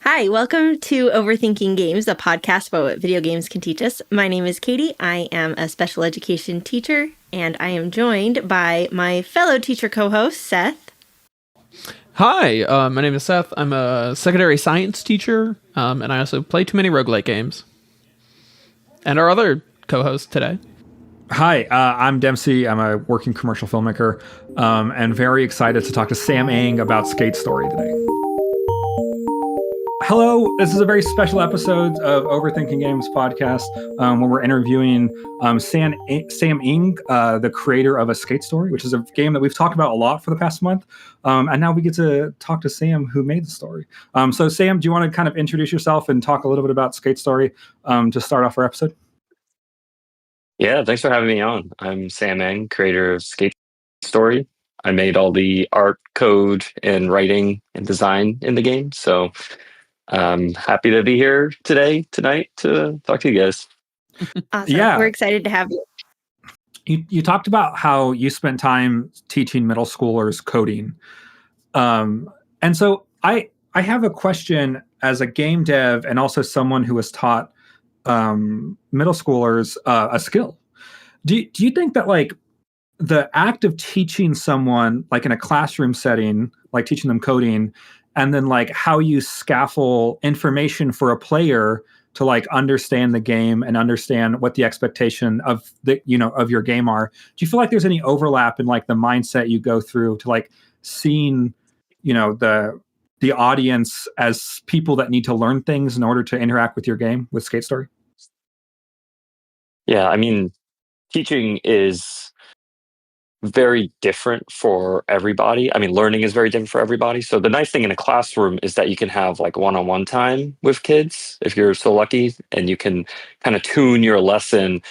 Hi, welcome to Overthinking Games, a podcast about what video games can teach us. My name is Katie. I am a special education teacher, and I am joined by my fellow teacher co-host, Seth. Hi, my name is Seth. I'm a secondary science teacher, and I also play too many roguelike games. And our other co-host today. Hi, I'm Dempsey. I'm a working commercial filmmaker, and very excited to talk to Sam Eng about Skate Story today. Hello, this is a very special episode of Overthinking Games podcast, where we're interviewing Sam Eng, the creator of A Skate Story, which is a game that we've talked about a lot for the past month. And now we get to talk to Sam, who made the story. So Sam, do you want to kind of introduce yourself and talk a little bit about Skate Story to start off our episode? Yeah, thanks for having me on. I'm Sam Eng, creator of Skate Story. I made all the art, code, and writing and design in the game. So I'm happy to be here tonight, to talk to you guys. Awesome. Yeah. We're excited to have you. You talked about how you spent time teaching middle schoolers coding. And so I have a question as a game dev and also someone who has taught middle schoolers a skill. Do you think that like the act of teaching someone like in a classroom setting, like teaching them coding, and then like how you scaffold information for a player to like understand the game and understand what the expectation of of your game are, do you feel like there's any overlap in like the mindset you go through to like seeing the audience as people that need to learn things in order to interact with your game with Skate Story? Yeah, I mean, teaching is very different for everybody. I mean, learning is very different for everybody. So the nice thing in a classroom is that you can have like one-on-one time with kids if you're so lucky, and you can kind of tune your lesson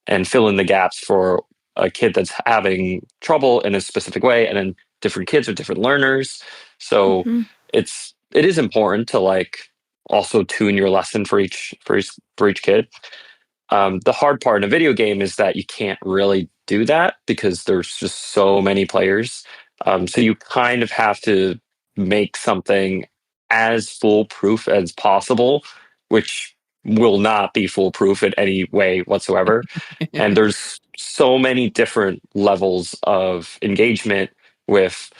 and fill in the gaps for a kid that's having trouble in a specific way, and then different kids are different learners. So it is important to like also tune your lesson for each kid. The hard part in a video game is that you can't really do that because there's just so many players. So you kind of have to make something as foolproof as possible, which will not be foolproof in any way whatsoever. And there's so many different levels of engagement with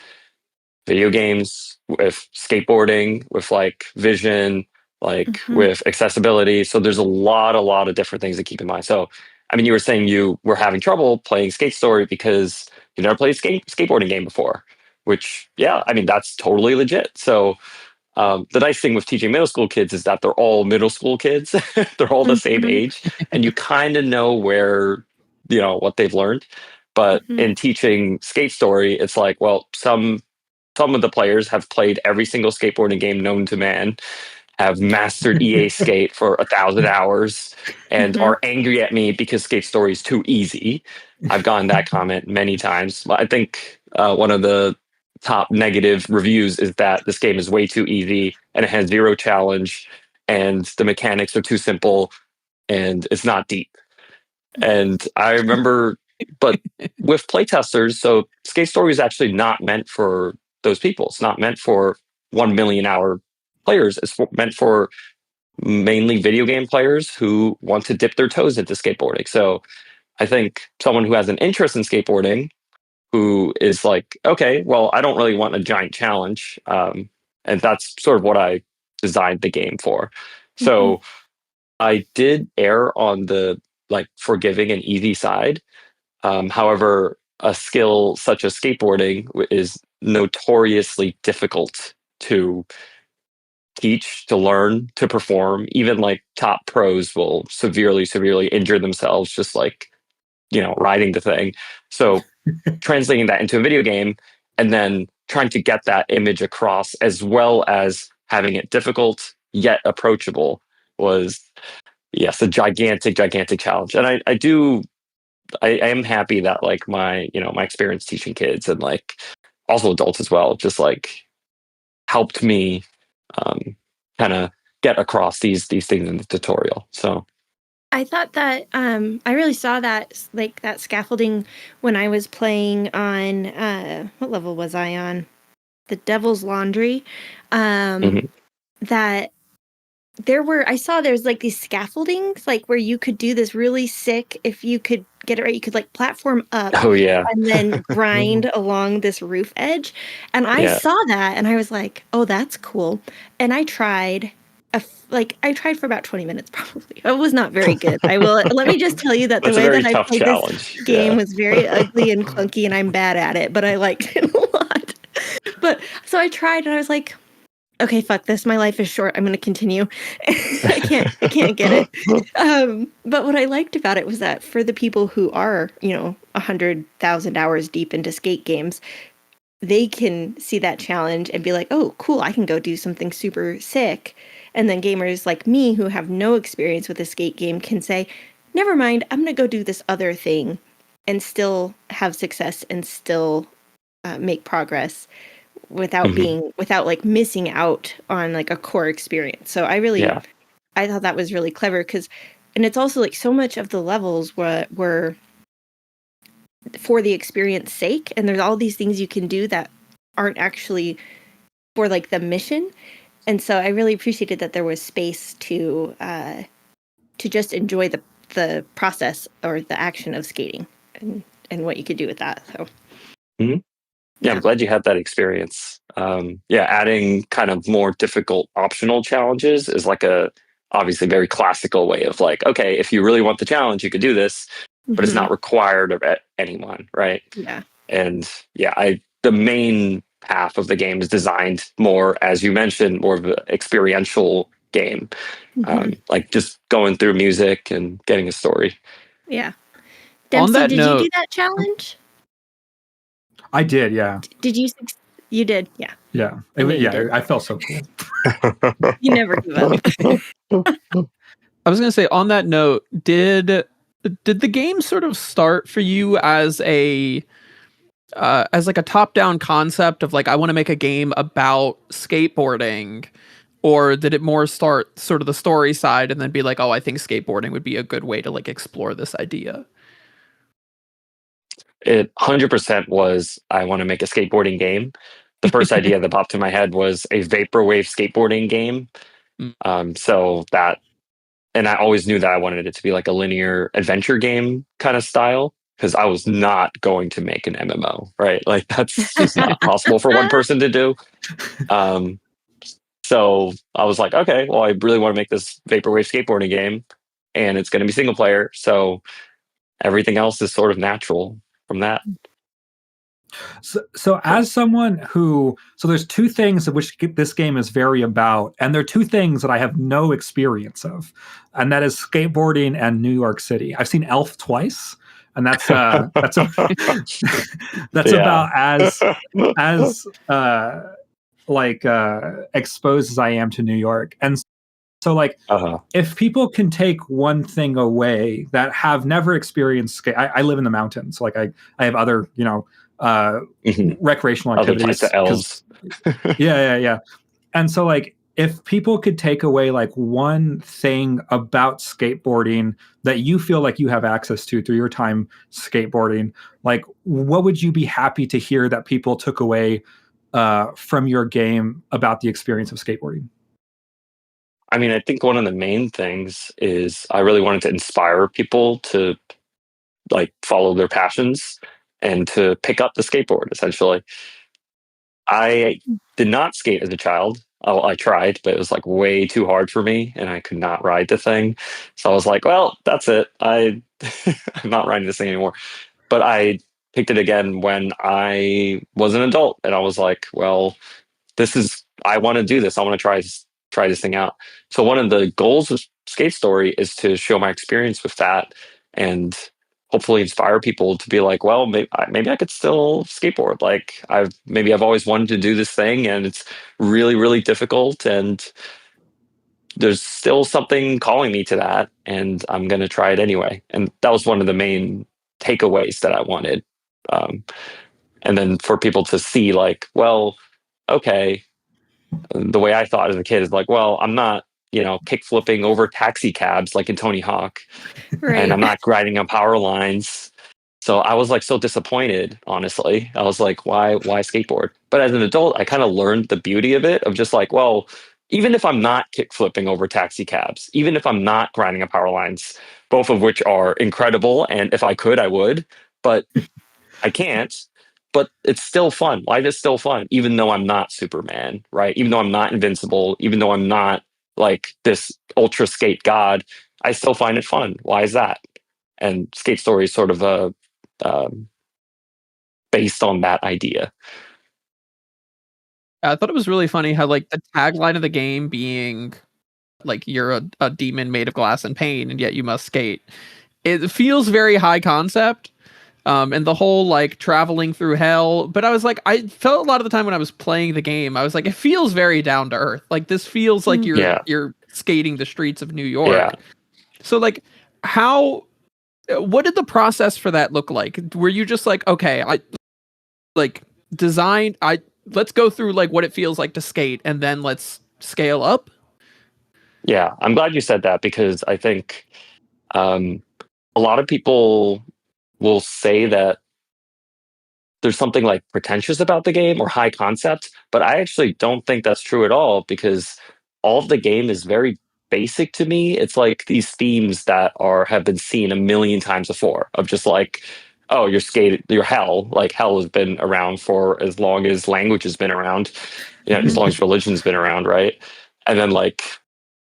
video games, with skateboarding, with like vision, like with accessibility. So there's a lot of different things to keep in mind. So, I mean, you were saying you were having trouble playing Skate Story because you never played a skateboarding game before, which, yeah, I mean, that's totally legit. So the nice thing with teaching middle school kids is that they're all middle school kids. They're all the same age, and you kind of know where, what they've learned. But in teaching Skate Story, it's like, well, some of the players have played every single skateboarding game known to man, have mastered EA Skate for 1,000 hours, and are angry at me because Skate Story is too easy. I've gotten that comment many times. I think one of the top negative reviews is that this game is way too easy and it has zero challenge and the mechanics are too simple and it's not deep. And I remember, but with playtesters, so Skate Story is actually not meant for those people. It's not meant for 1 million hour players. It's meant for mainly video game players who want to dip their toes into skateboarding. So I think someone who has an interest in skateboarding, who is like, okay, well, I don't really want a giant challenge. And that's sort of what I designed the game for. So I did err on the like forgiving and easy side. However, a skill such as skateboarding is notoriously difficult to teach, to learn, to perform. Even like top pros will severely injure themselves just like, riding the thing. So translating that into a video game and then trying to get that image across as well as having it difficult yet approachable was, yes, a gigantic challenge. And I am happy that like my experience teaching kids and like also adults as well, just like helped me kind of get across these things in the tutorial. So I thought that I really saw that like that scaffolding when I was playing on what level was I on? The Devil's Laundry. That I saw there's like these scaffoldings, like where you could do this really sick, if you could get it right, you could like platform up Oh yeah. and then grind along this roof edge. And I Yeah. saw that and I was like, oh, that's cool. And I tried. I tried for about 20 minutes probably. It was not very good. Let me just tell you that the That's a way very that I tough played this challenge. game Yeah. was very ugly and clunky and I'm bad at it, but I liked it a lot. But so I tried and I was like, okay, fuck this. My life is short. I'm going to continue. I can't get it. But what I liked about it was that for the people who are, 100,000 hours deep into skate games, they can see that challenge and be like, oh, cool, I can go do something super sick. And then gamers like me who have no experience with a skate game can say, never mind, I'm going to go do this other thing and still have success and still make progress without like missing out on like a core experience. So Yeah. I thought that was really clever and it's also like so much of the levels were for the experience sake, and there's all these things you can do that aren't actually for like the mission. And so I really appreciated that there was space to just enjoy the process or the action of skating and what you could do with that. So Yeah, I'm glad you had that experience. Adding kind of more difficult optional challenges is like a obviously very classical way of like, okay, if you really want the challenge, you could do this, but it's not required of anyone, right? Yeah. And the main half of the game is designed more, as you mentioned, more of an experiential game, like just going through music and getting a story. Yeah. On Dempsey, that did you do note, that challenge? I did, yeah. Did you? You did, yeah. Yeah. I know you did. I felt so cool. You never give up. I was going to say, on that note, did the game sort of start for you as like a top-down concept of like, I want to make a game about skateboarding, or did it more start sort of the story side and then be like, oh, I think skateboarding would be a good way to like explore this idea? It 100% was, I want to make a skateboarding game. The first idea that popped in my head was a vaporwave skateboarding game. And I always knew that I wanted it to be like a linear adventure game kind of style, because I was not going to make an MMO, right? Like that's just not possible for one person to do. So I was like, okay, well, I really want to make this vaporwave skateboarding game, and it's going to be single player. So everything else is sort of natural from that. So as someone so there's two things of which this game is very about, and there are two things that I have no experience of, and that is skateboarding and New York City. I've seen Elf twice, and that's that's about as exposed as I am to New York. And so like if people can take one thing away that have never experienced skate, I live in the mountains, so like I have other recreational activities. Other types of elves. Yeah. And so like if people could take away like one thing about skateboarding that you feel like you have access to through your time skateboarding, like what would you be happy to hear that people took away from your game about the experience of skateboarding? I mean, I think one of the main things is I really wanted to inspire people to like follow their passions and to pick up the skateboard, essentially. I did not skate as a child. Oh, I tried, but it was like way too hard for me and I could not ride the thing. So I was like, well, that's it. I'm not riding this thing anymore. But I picked it again when I was an adult, and I was like, well, I want to do this. I want to try this thing out. So one of the goals of Skate Story is to show my experience with that and hopefully inspire people to be like, well, maybe I could still skateboard. Like I've always wanted to do this thing, and it's really, really difficult, and there's still something calling me to that, and I'm going to try it anyway. And that was one of the main takeaways that I wanted. And then for people to see like, well, okay, the way I thought as a kid is like, well, I'm not, kick flipping over taxi cabs like in Tony Hawk, Right. and I'm not grinding on power lines. So I was like so disappointed, honestly. I was like, why skateboard? But as an adult, I kind of learned the beauty of it, of just like, well, even if I'm not kick flipping over taxi cabs, even if I'm not grinding up power lines, both of which are incredible, and if I could, I would, but I can't. But it's still fun. Life is still fun, even though I'm not Superman, right? Even though I'm not invincible, even though I'm not like this ultra skate god, I still find it fun. Why is that? And Skate Story is sort of based on that idea. I thought it was really funny how like the tagline of the game being like you're a demon made of glass and pain, and yet you must skate. It feels very high concept. And the whole like traveling through hell. But I was like, I felt a lot of the time when I was playing the game, I was like, it feels very down to earth. Like this feels like you're skating the streets of New York. Yeah. So like what did the process for that look like? Were you just like, okay, let's go through like what it feels like to skate and then let's scale up? Yeah, I'm glad you said that, because I think a lot of people will say that there's something like pretentious about the game or high concept, but I actually don't think that's true at all, because all of the game is very basic to me. It's like these themes that have been seen a million times before, of just like, oh, you're hell. Like hell has been around for as long as language has been around, as long as religion's been around, right? And then like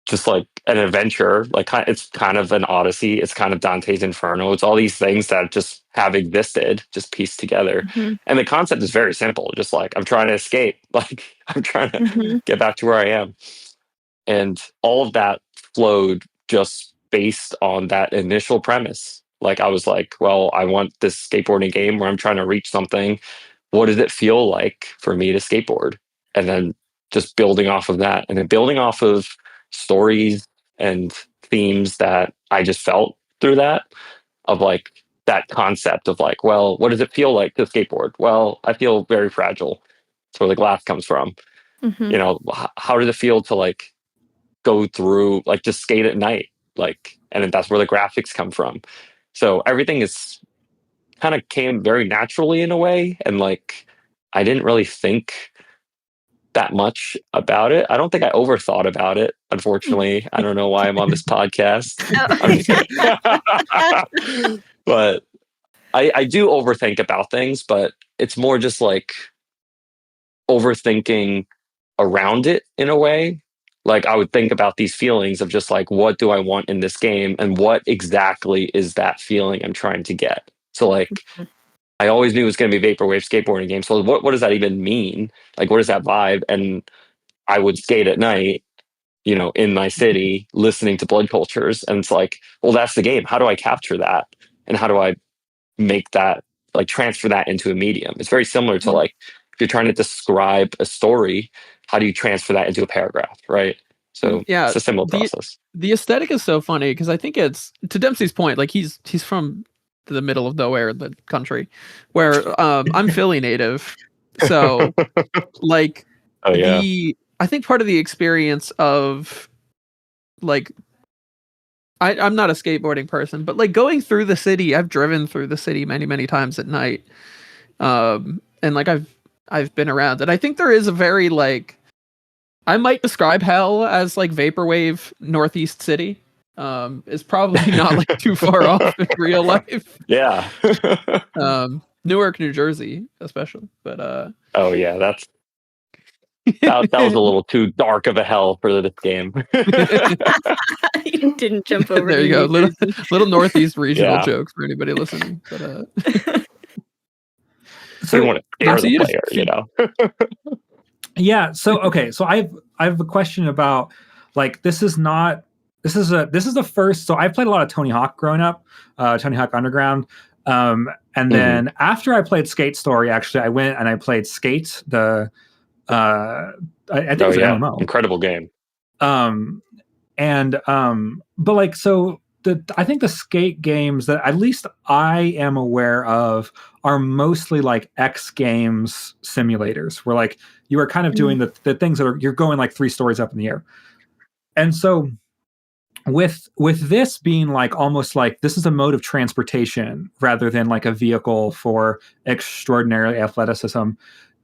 just like an adventure, like it's kind of an Odyssey, it's kind of Dante's Inferno, it's all these things that just have existed, just pieced together. And the concept is very simple, just like I'm trying to escape, like I'm trying to get back to where I am. And all of that flowed just based on that initial premise. Like I was like, well, I want this skateboarding game where I'm trying to reach something. What does it feel like for me to skateboard? And then just building off of that, and then building off of stories and themes that I just felt through that, of like that concept of like, well, what does it feel like to skateboard? Well, I feel very fragile. That's where the glass comes from. How does it feel to like go through, like just skate at night? Like, and then that's where the graphics come from. So everything is kind of came very naturally in a way. And like, I didn't really think that much about it. I don't think I overthought about it, unfortunately. I don't know why I'm on this podcast. But I do overthink about things, but it's more just like overthinking around it in a way. Like I would think about these feelings of just like, what do I want in this game? And what exactly is that feeling I'm trying to get? So like, I always knew it was going to be a vaporwave skateboarding game. So what does that even mean? Like, what is that vibe? And I would skate at night, in my city, listening to Blood Cultures. And it's like, well, that's the game. How do I capture that? And how do I make that, like transfer that into a medium? It's very similar to like, if you're trying to describe a story, how do you transfer that into a paragraph? Right. So it's a similar process. The aesthetic is so funny because I think it's, to Dempsey's point, like he's from the middle of nowhere, the country, where I'm Philly native. So like, oh yeah, I think part of the experience of like, I'm not a skateboarding person, but like going through the city, I've driven through the city many, many times at night. And like I've been around, and I think there is a very like, I might describe hell as like vaporwave Northeast city. Is probably not like too far off in real life. Yeah. Newark, New Jersey, especially. But oh yeah, that was a little too dark of a hell for this game. You didn't jump over. There you go, little Northeast regional Yeah. joke for anybody listening. But so you want to scare the player, Yeah. So okay. So I have a question about like this is the first. So I played a lot of Tony Hawk growing up, Tony Hawk Underground, and then after I played Skate Story, actually I went and I played Skate. I think it was an MMO. Incredible game. But like so. I think the skate games that at least I am aware of are mostly like X Games simulators, where like you are kind of doing the things that you're going like 3 stories up in the air. And so with this being like almost like this is a mode of transportation rather than like a vehicle for extraordinary athleticism,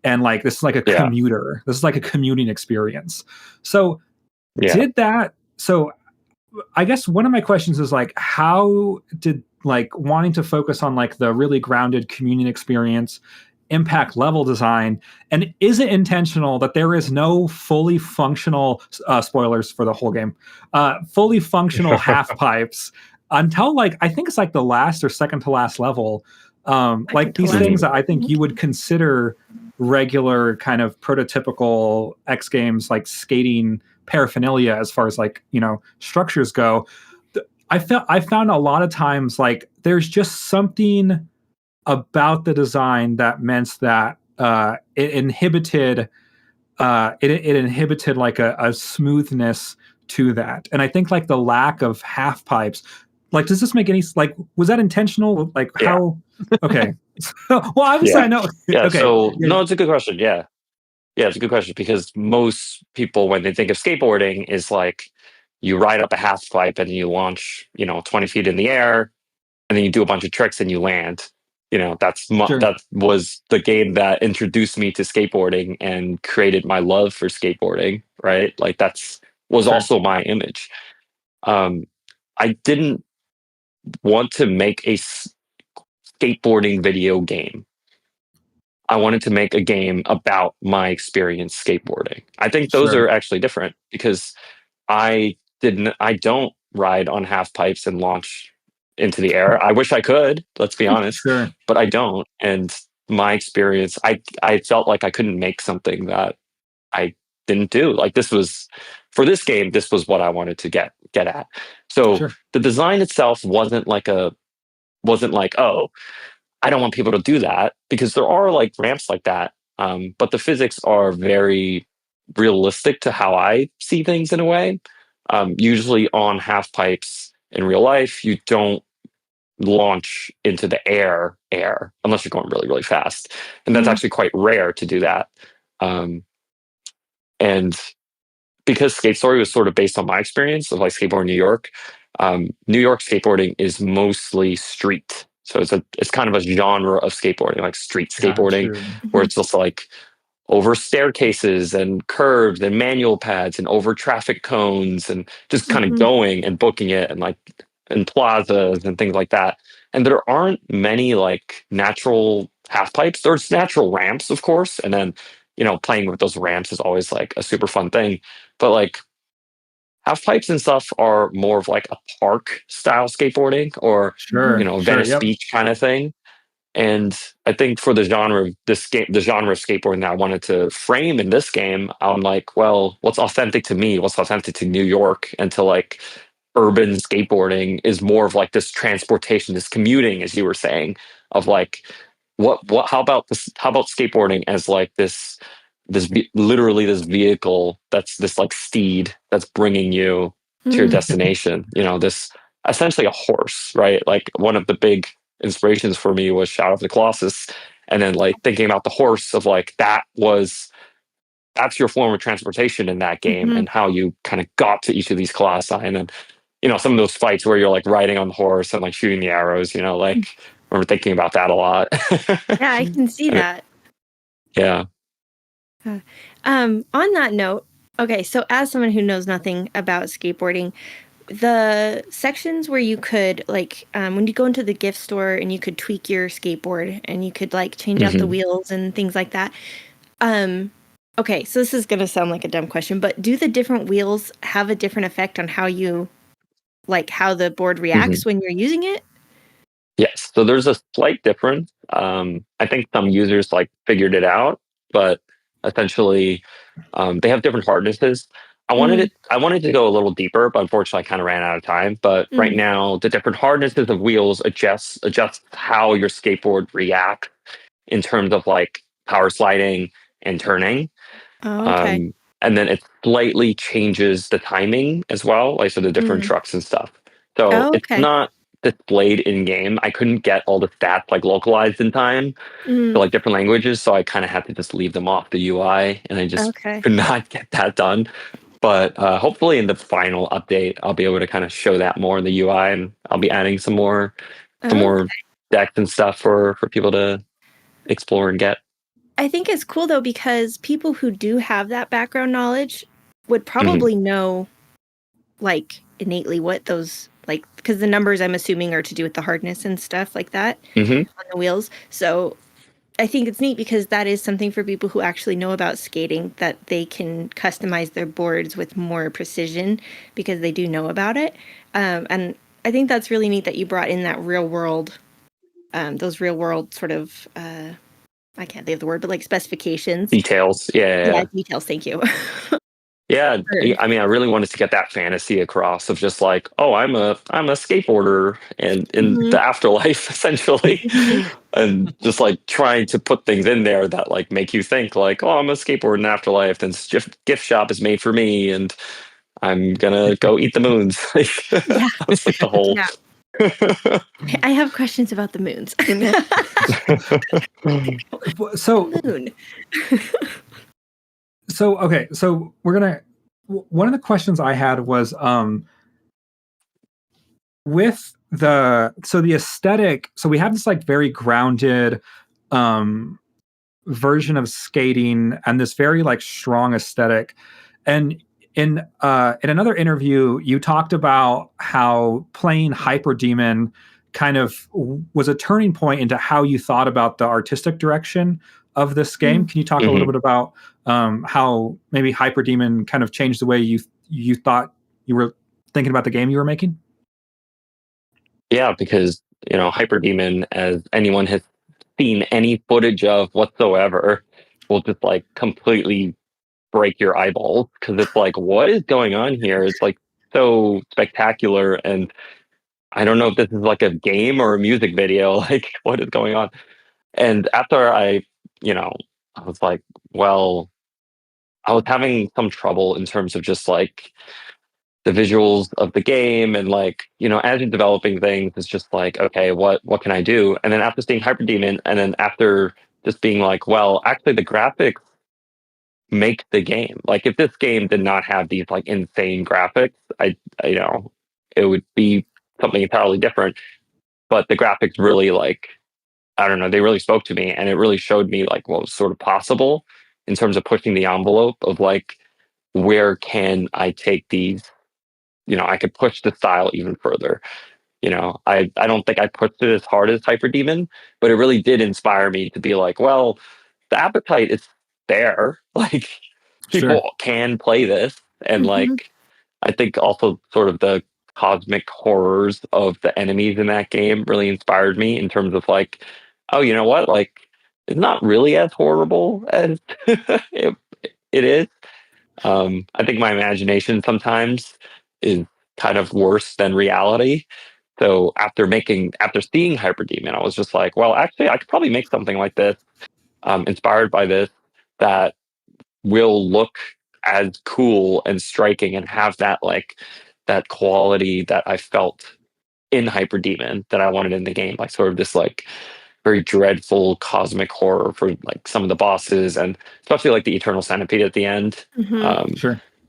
and like this is like a commuter. This is like a commuting experience. So Yeah. Did that? So I guess one of my questions is like, how did like wanting to focus on like the really grounded communion experience impact level design? And is it intentional that there is no fully functional spoilers for the whole game, fully functional half pipes until like I think it's like the last or second to last level? Like these things that I think you would consider regular kind of prototypical X Games like skating paraphernalia as far as like, you know, structures go. I found a lot of times like there's just something about the design that meant that it inhibited it inhibited like a smoothness to that. And I think like the lack of half pipes, like, does this make any like, was that intentional? Like how? Okay. Well, obviously I know. Yeah. Okay. So no, it's a good question. Yeah. Yeah, it's a good question because most people, when they think of skateboarding, is like you ride up a half pipe and you launch, 20 feet in the air, and then you do a bunch of tricks and you land. Sure. That was the game that introduced me to skateboarding and created my love for skateboarding. Right, like was Sure. also my image. I didn't want to make a skateboarding video game. I wanted to make a game about my experience skateboarding. I think those Sure. are actually different because I don't ride on half pipes and launch into the air. I wish I could, let's be honest, Sure. but I don't. And my experience, I felt like I couldn't make something that I didn't do. Like for this game, this was what I wanted to get at. So Sure. the design itself wasn't like, oh, I don't want people to do that, because there are like ramps like that. But the physics are very realistic to how I see things in a way. Usually on half pipes in real life, you don't launch into the air unless you're going really, really fast. And that's actually quite rare to do that. And because Skate Story was sort of based on my experience of like skateboarding in New York, New York skateboarding is mostly street. So it's kind of a genre of skateboarding, like street skateboarding, where it's just like over staircases and curves and manual pads and over traffic cones and just kind of going and booking it and like in plazas and things like that. And there aren't many like natural half pipes. There's natural ramps, of course, and then playing with those ramps is always like a super fun thing. But like half pipes and stuff are more of like a park style skateboarding or Venice Beach kind of thing. And I think for the genre of the genre of skateboarding that I wanted to frame in this game, I'm like, well, what's authentic to me? What's authentic to New York and to like urban skateboarding is more of like this transportation, this commuting, as you were saying, of like, how about skateboarding as like literally this vehicle that's this like steed that's bringing you to your destination, this essentially a horse, right? Like one of the big inspirations for me was Shadow of the Colossus, and then like thinking about the horse of like that's your form of transportation in that game and how you kind of got to each of these colossi. And then some of those fights where you're like riding on the horse and like shooting the arrows, like I remember thinking about that a lot. Yeah, I can see that. Yeah. On that note, okay, so as someone who knows nothing about skateboarding, the sections where you could like when you go into the gift store and you could tweak your skateboard and you could like change out the wheels and things like that. Okay, so this is gonna sound like a dumb question, but do the different wheels have a different effect on how the board reacts when you're using it? Yes. So there's a slight difference. I think some users like figured it out, but essentially they have different hardnesses. I wanted to go a little deeper, but unfortunately I kind of ran out of time. But right now the different hardnesses of wheels adjust how your skateboard reacts in terms of like power sliding and turning. Oh, okay. And then it slightly changes the timing as well, like so the different trucks and stuff. So it's not displayed in game. I couldn't get all the stats like localized in time for like different languages, so I kind of had to just leave them off the UI, and I just could not get that done. But hopefully in the final update, I'll be able to kind of show that more in the UI, and I'll be adding some more decks and stuff for people to explore and get. I think it's cool though because people who do have that background knowledge would probably know like innately what those like, because the numbers I'm assuming are to do with the hardness and stuff like that Mm-hmm. on the wheels. So I think it's neat because that is something for people who actually know about skating, that they can customize their boards with more precision because they do know about it. And I think that's really neat that you brought in that real world, those real world sort of, I can't think of the word, but like specifications. Details. Yeah. Details. Thank you. Yeah, Sure. I mean, I really wanted to get that fantasy across of just like, oh, I'm a skateboarder and in the afterlife, essentially, and just like trying to put things in there that like make you think like, oh, I'm a skateboarder in the afterlife, and gift shop is made for me, and I'm gonna go eat the moons. Yeah. That was like the whole. Yeah. I have questions about the moons. So Moon. So okay, so we're gonna. One of the questions I had was with the aesthetic. So we have this like very grounded version of skating and this very like strong aesthetic. And in another interview, you talked about how playing Hyperdemon kind of was a turning point into how you thought about the artistic direction of this game. Can you talk a little bit about how maybe Hyperdemon kind of changed the way you thought you were thinking about the game you were making? Yeah, because Hyperdemon, as anyone has seen any footage of whatsoever, will just like completely break your eyeballs because it's like, what is going on here? It's like so spectacular, and I don't know if this is like a game or a music video. Like, what is going on? And after I was like, well, I was having some trouble in terms of just like the visuals of the game, and like as you're developing things, it's just like, okay, what can I do? And then after seeing Hyperdemon, and then after just being like, well, actually the graphics make the game. Like if this game did not have these like insane graphics, it would be something entirely different. But the graphics really like, I don't know, they really spoke to me, and it really showed me like what was sort of possible in terms of pushing the envelope of like, where can I take these? I could push the style even further. I don't think I pushed it as hard as Hyperdemon, but it really did inspire me to be like, well, the appetite is there. Like people can play this, and like I think also sort of the cosmic horrors of the enemies in that game really inspired me in terms of like, oh, you know what? Like it's not really as horrible as it is. I think my imagination sometimes is kind of worse than reality. So after seeing Hyperdemon, I was just like, well, actually, I could probably make something like this, inspired by this, that will look as cool and striking and have that like that quality that I felt in Hyperdemon that I wanted in the game, like sort of this like very dreadful cosmic horror for like some of the bosses, and especially like the Eternal Centipede at the end.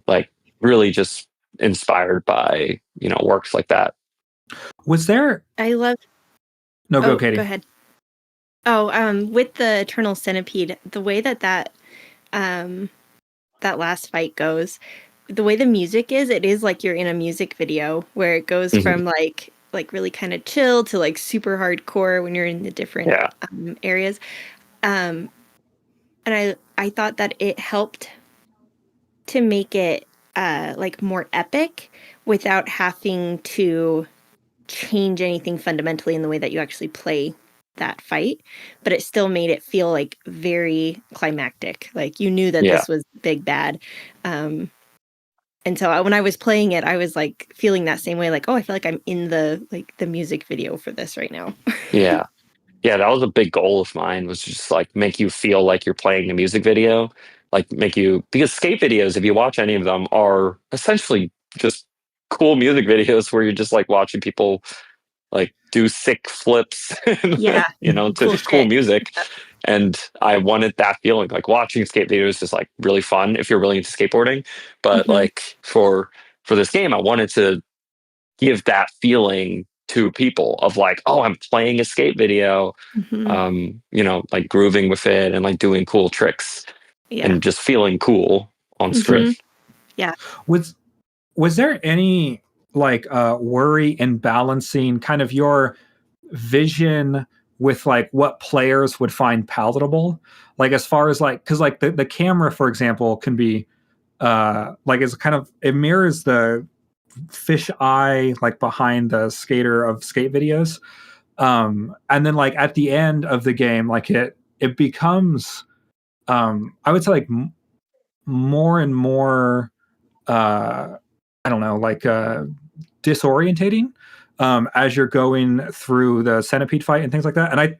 Like really just inspired by works like that. Was there? I love. No, go, Katie. Go ahead. Oh, with the Eternal Centipede, the way that last fight goes, the way the music is, it is like you're in a music video where it goes from like really kind of chill to like super hardcore when you're in the different areas. And I thought that it helped to make it like more epic without having to change anything fundamentally in the way that you actually play that fight, but it still made it feel like very climactic. Like you knew that this was big bad. And so when I was playing it, I was like feeling that same way, like, oh, I feel like I'm in the music video for this right now. Yeah, that was a big goal of mine, was just like make you feel like you're playing a music video, like because skate videos, if you watch any of them, are essentially just cool music videos where you're just like watching people like do sick flips to cool music. And I wanted that feeling, like watching skate videos is like really fun if you're really into skateboarding, but like for this game I wanted to give that feeling to people of like, oh, I'm playing a skate video, like grooving with it and like doing cool tricks and just feeling cool on screen. Yeah. Was there any like worry in balancing kind of your vision with like what players would find palatable? Like as far as like, because like the camera, for example, can be like it's kind of, it mirrors the fish eye like behind the skater of skate videos. And then like at the end of the game, like it becomes I would say like more and more I don't know, like disorientating as you're going through the centipede fight and things like that. And I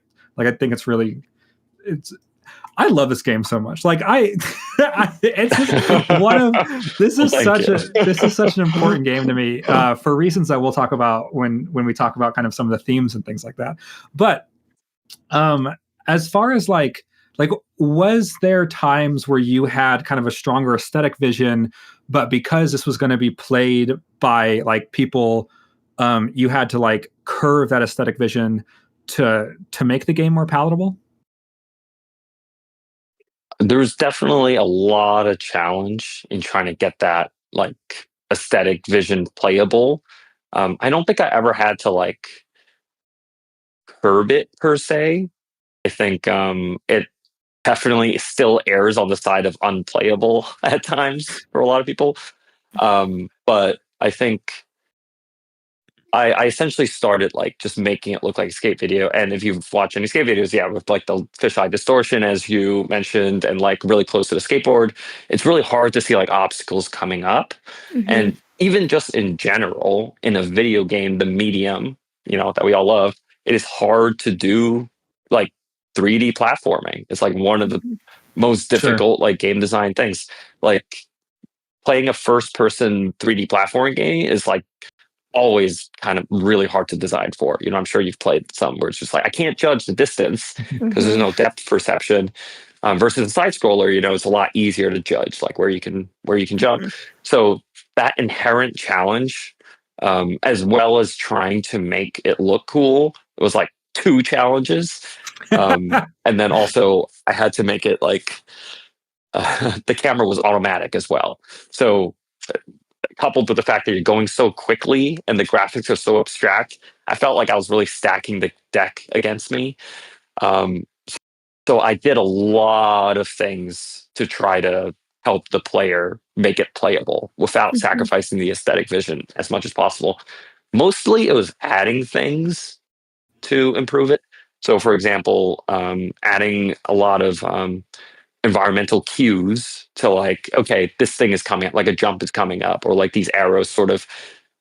think it's I love this game so much. Like it's just one of this is such an important game to me for reasons that we'll talk about when we talk about kind of some of the themes and things like that. But as far as like was there times where you had kind of a stronger aesthetic vision, but because this was going to be played by like people, you had to like curve that aesthetic vision to make the game more palatable? There's definitely a lot of challenge in trying to get that like aesthetic vision playable. I don't think I ever had to like curb it per se. I think it definitely still errs on the side of unplayable at times for a lot of people. But I think I essentially started like just making it look like a skate video. And if you've watched any skate videos, yeah, with like the fisheye distortion, as you mentioned, and like really close to the skateboard, it's really hard to see like obstacles coming up. Mm-hmm. And even just in general, in a video game, the medium, that we all love, it is hard to do like 3D platforming. It's like one of the most difficult like game design things. Like playing a first person 3D platforming game is like always kind of really hard to design for. I'm sure you've played some where it's just like I can't judge the distance because there's no depth perception. Versus a side scroller, it's a lot easier to judge like where you can jump. So that inherent challenge, as well as trying to make it look cool, it was like two challenges. And then also I had to make it like the camera was automatic as well. So coupled with the fact that you're going so quickly and the graphics are so abstract, I felt like I was really stacking the deck against me. So I did a lot of things to try to help the player make it playable without sacrificing the aesthetic vision as much as possible. Mostly it was adding things to improve it. So for example, adding a lot of environmental cues to like, okay, this thing is coming up, like a jump is coming up, or like these arrows sort of,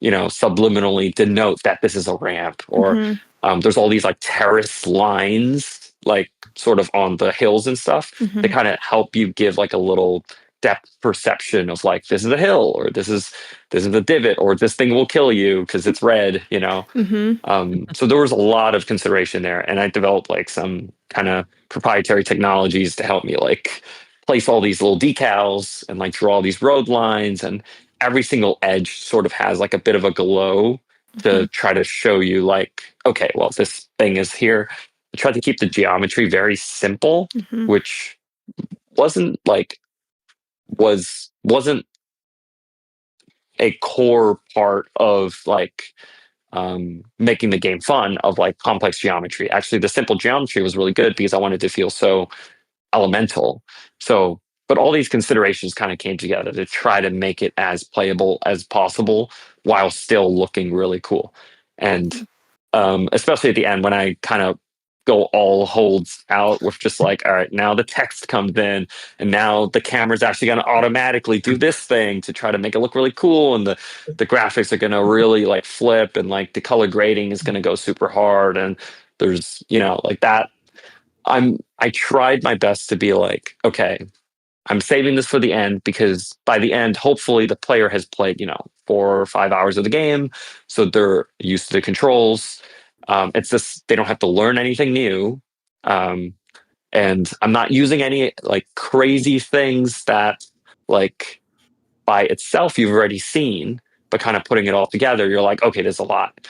subliminally denote that this is a ramp, or there's all these like terrace lines, like sort of on the hills and stuff that kind of help you give like a little depth perception of like, this is a hill, or this is a divot, or this thing will kill you because it's red, so there was a lot of consideration there, and I developed like some kind of proprietary technologies to help me like place all these little decals and like draw these road lines, and every single edge sort of has like a bit of a glow to try to show you like, okay, well, this thing is here. I tried to keep the geometry very simple, which wasn't a core part of like making the game fun, of like complex geometry. Actually, the simple geometry was really good because I wanted to feel so elemental. So, but all these considerations kind of came together to try to make it as playable as possible while still looking really cool. And especially at the end when I kind of go all holds out with just like, all right, now the text comes in, and now the camera's actually going to automatically do this thing to try to make it look really cool, and the graphics are going to really like flip, and like the color grading is going to go super hard, and there's like that. I tried my best to be like, okay, I'm saving this for the end, because by the end, hopefully the player has played, 4 or 5 hours of the game. So they're used to the controls. It's just, they don't have to learn anything new. And I'm not using any like crazy things that like by itself you've already seen, but kind of putting it all together, you're like, okay, there's a lot.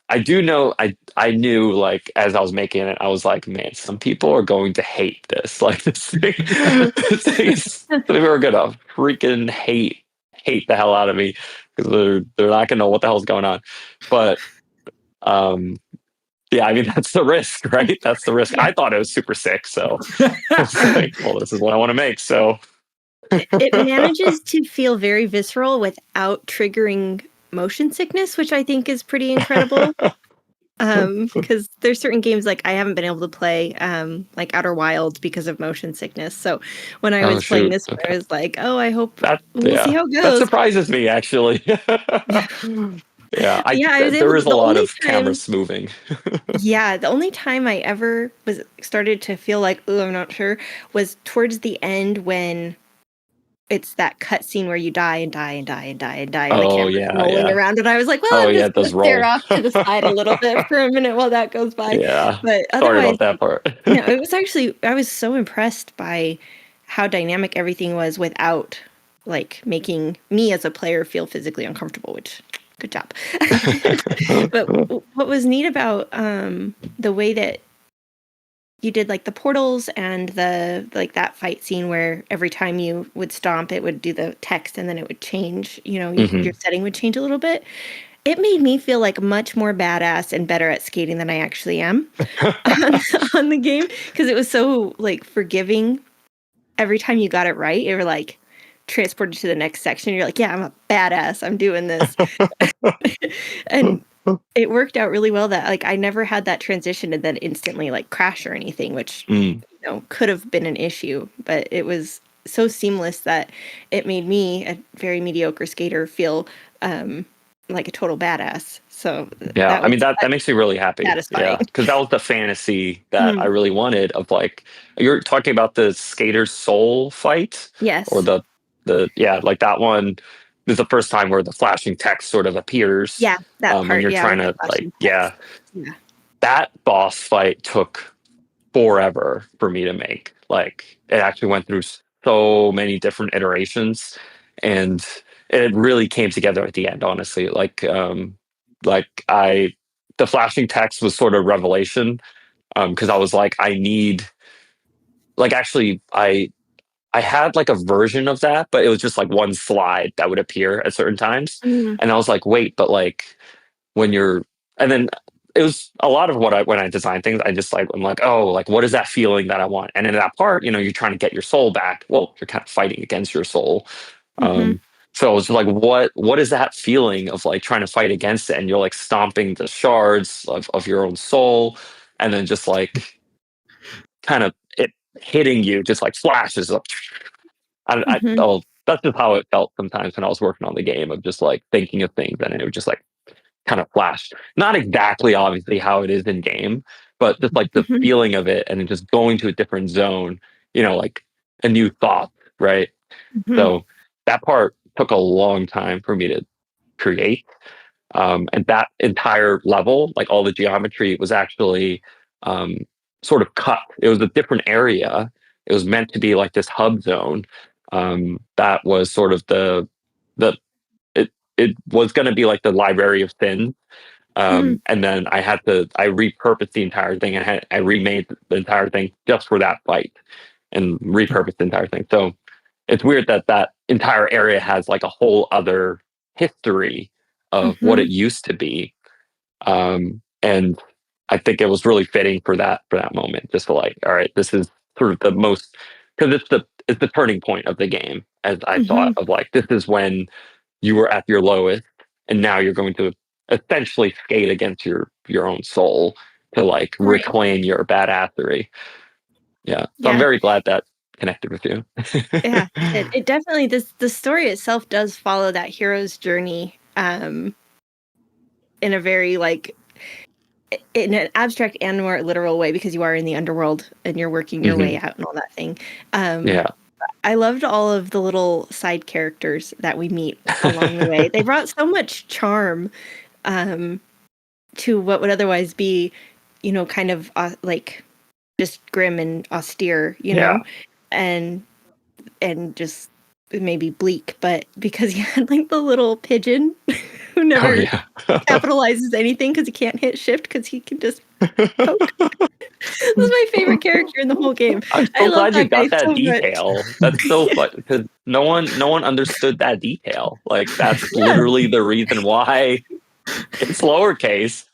I do know I knew like as I was making it, I was like, man, some people are going to hate this. Like this thing is they're gonna freaking hate the hell out of me because they're not gonna know what the hell's going on. But um yeah, I mean that's the risk, right? That's the risk. Yeah. I thought it was super sick, so it's like, well, this is what I want to make. So It manages to feel very visceral without triggering motion sickness, which I think is pretty incredible. Because there's certain games like I haven't been able to play, like Outer Wilds because of motion sickness. So when I oh was playing shoot. this, Okay. I was like, oh, I hope That we'll see yeah. how it That goes. surprises me actually. Yeah, Yeah, I was there able. is a The lot only of time, cameras moving. yeah, the only time I ever was started to feel like, oh, I'm not sure, was towards the end when it's that cut scene where you die and die and die and die and die, and the Oh camera's yeah, rolling yeah. around, and I was like, well, Oh I'm yeah, just it gonna does stare roll. off to the side a little bit for a minute while that goes by. Yeah. But Sorry otherwise, about that part. no, it was actually, I was so impressed by how dynamic everything was without like making me as a player feel physically uncomfortable, which good job. But what was neat about the way that you did like the portals and the like that fight scene where every time you would stomp it would do the text and then it would change, Mhm. your setting would change a little bit. It made me feel like much more badass and better at skating than I actually am on the game because it was so like forgiving. Every time you got it right, you were like transported to the next section. You're like, yeah, I'm a badass. I'm doing this. And it worked out really well that like I never had that transition and then instantly like crash or anything, which Mm. could have been an issue, but it was so seamless that it made me, a very mediocre skater, feel like a total badass. So Yeah, that I was mean that makes me really happy. satisfying. Yeah, because that was the fantasy that I Mm, really wanted of like you're talking about the skater's soul fight or yes. the yeah, like that one is the first time where the flashing text sort of appears Yeah, that when part. you're Yeah, trying with the to like flashing yeah, text. Yeah. that boss fight took forever for me to make. Like it actually went through so many different iterations and it really came together at the end, honestly. Like I the flashing text was sort of revelation because I was like I need like actually I had like a version of that, but it was just like one slide that would appear at certain times. Mm, And I was like, wait, but like when you're and then it was a lot of what I when I design things, I just like I'm like, oh, like what is that feeling that I want? And in that part, you're trying to get your soul back. Well, you're kind of fighting against your soul. mm-hmm, So it's like what is that feeling of like trying to fight against it? And you're like stomping the shards of your own soul, and then just like kind of it hitting you, just like flashes up. mm-hmm, Oh, that's just how it felt sometimes when I was working on the game of just like thinking of things and it would just like kind of flash. Not exactly obviously how it is in game, but just like the mm-hmm, feeling of it and then just going to a different zone, like a new thought, right? mm-hmm. So that part took a long time for me to create. And that entire level, like all the geometry, was actually um, sort of cut. It was a different area. It was meant to be like this hub zone. That was sort of the it was going to be like the library of sin. Mm, And then I repurposed the entire thing and I remade the entire thing just for that fight and repurposed the entire thing. So it's weird that that entire area has like a whole other history of what mm-hmm, it used to be. And I think it was really fitting for that moment, just to like, all right, this is sort of the most because it's the turning point of the game, as I mm-hmm. thought of like this is when you were at your lowest, and now you're going to essentially skate against your own soul to like Right. reclaim your badassery. Yeah, so I'm Yeah. very glad that connected with you. Yeah. It definitely the story itself does follow that hero's journey in a very like in an abstract and more literal way because you are in the underworld and you're working your Hmm. way out and all that thing. Um Yeah. I loved all of the little side characters that we meet along the way. They brought so much charm um to what would otherwise be, kind of like just grim and austere, Yeah. and just maybe bleak, but because you had like the little pigeon who never yeah. capitalizes anything because he can't hit shift because he can just poke. This is my favorite character in the whole game. I'm I so love glad you that guy got that so much. detail. That's so fun because no one understood that detail. Like that's Yeah. literally the reason why it's lowercase.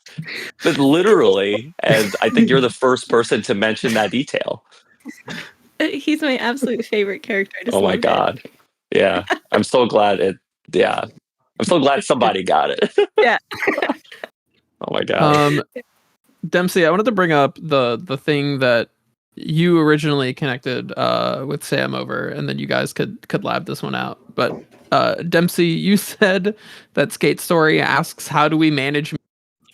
But literally, and I think you're the first person to mention that detail. He's my absolute favorite character. I just Oh my love god. Yeah. I'm so glad yeah. I'm so glad somebody got it. Yeah. Oh my god. Dempsey, I wanted to bring up the thing that you originally connected with Sam over, and then you guys could lab this one out. But Dempsey, you said that Skate Story asks, "How do we manage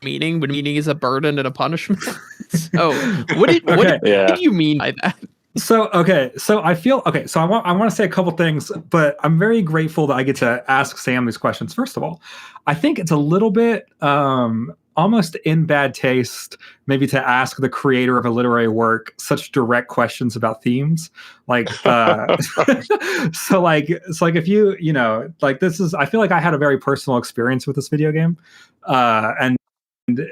meaning when meaning is a burden and a punishment?" So, what did you mean by that? So I feel so I want to say a couple things, but I'm very grateful that I get to ask Sam these questions. First of all, I think it's a little bit almost in bad taste maybe to ask the creator of a literary work such direct questions about themes. Like so like if you know, like this is, I feel like I had a very personal experience with this video game. And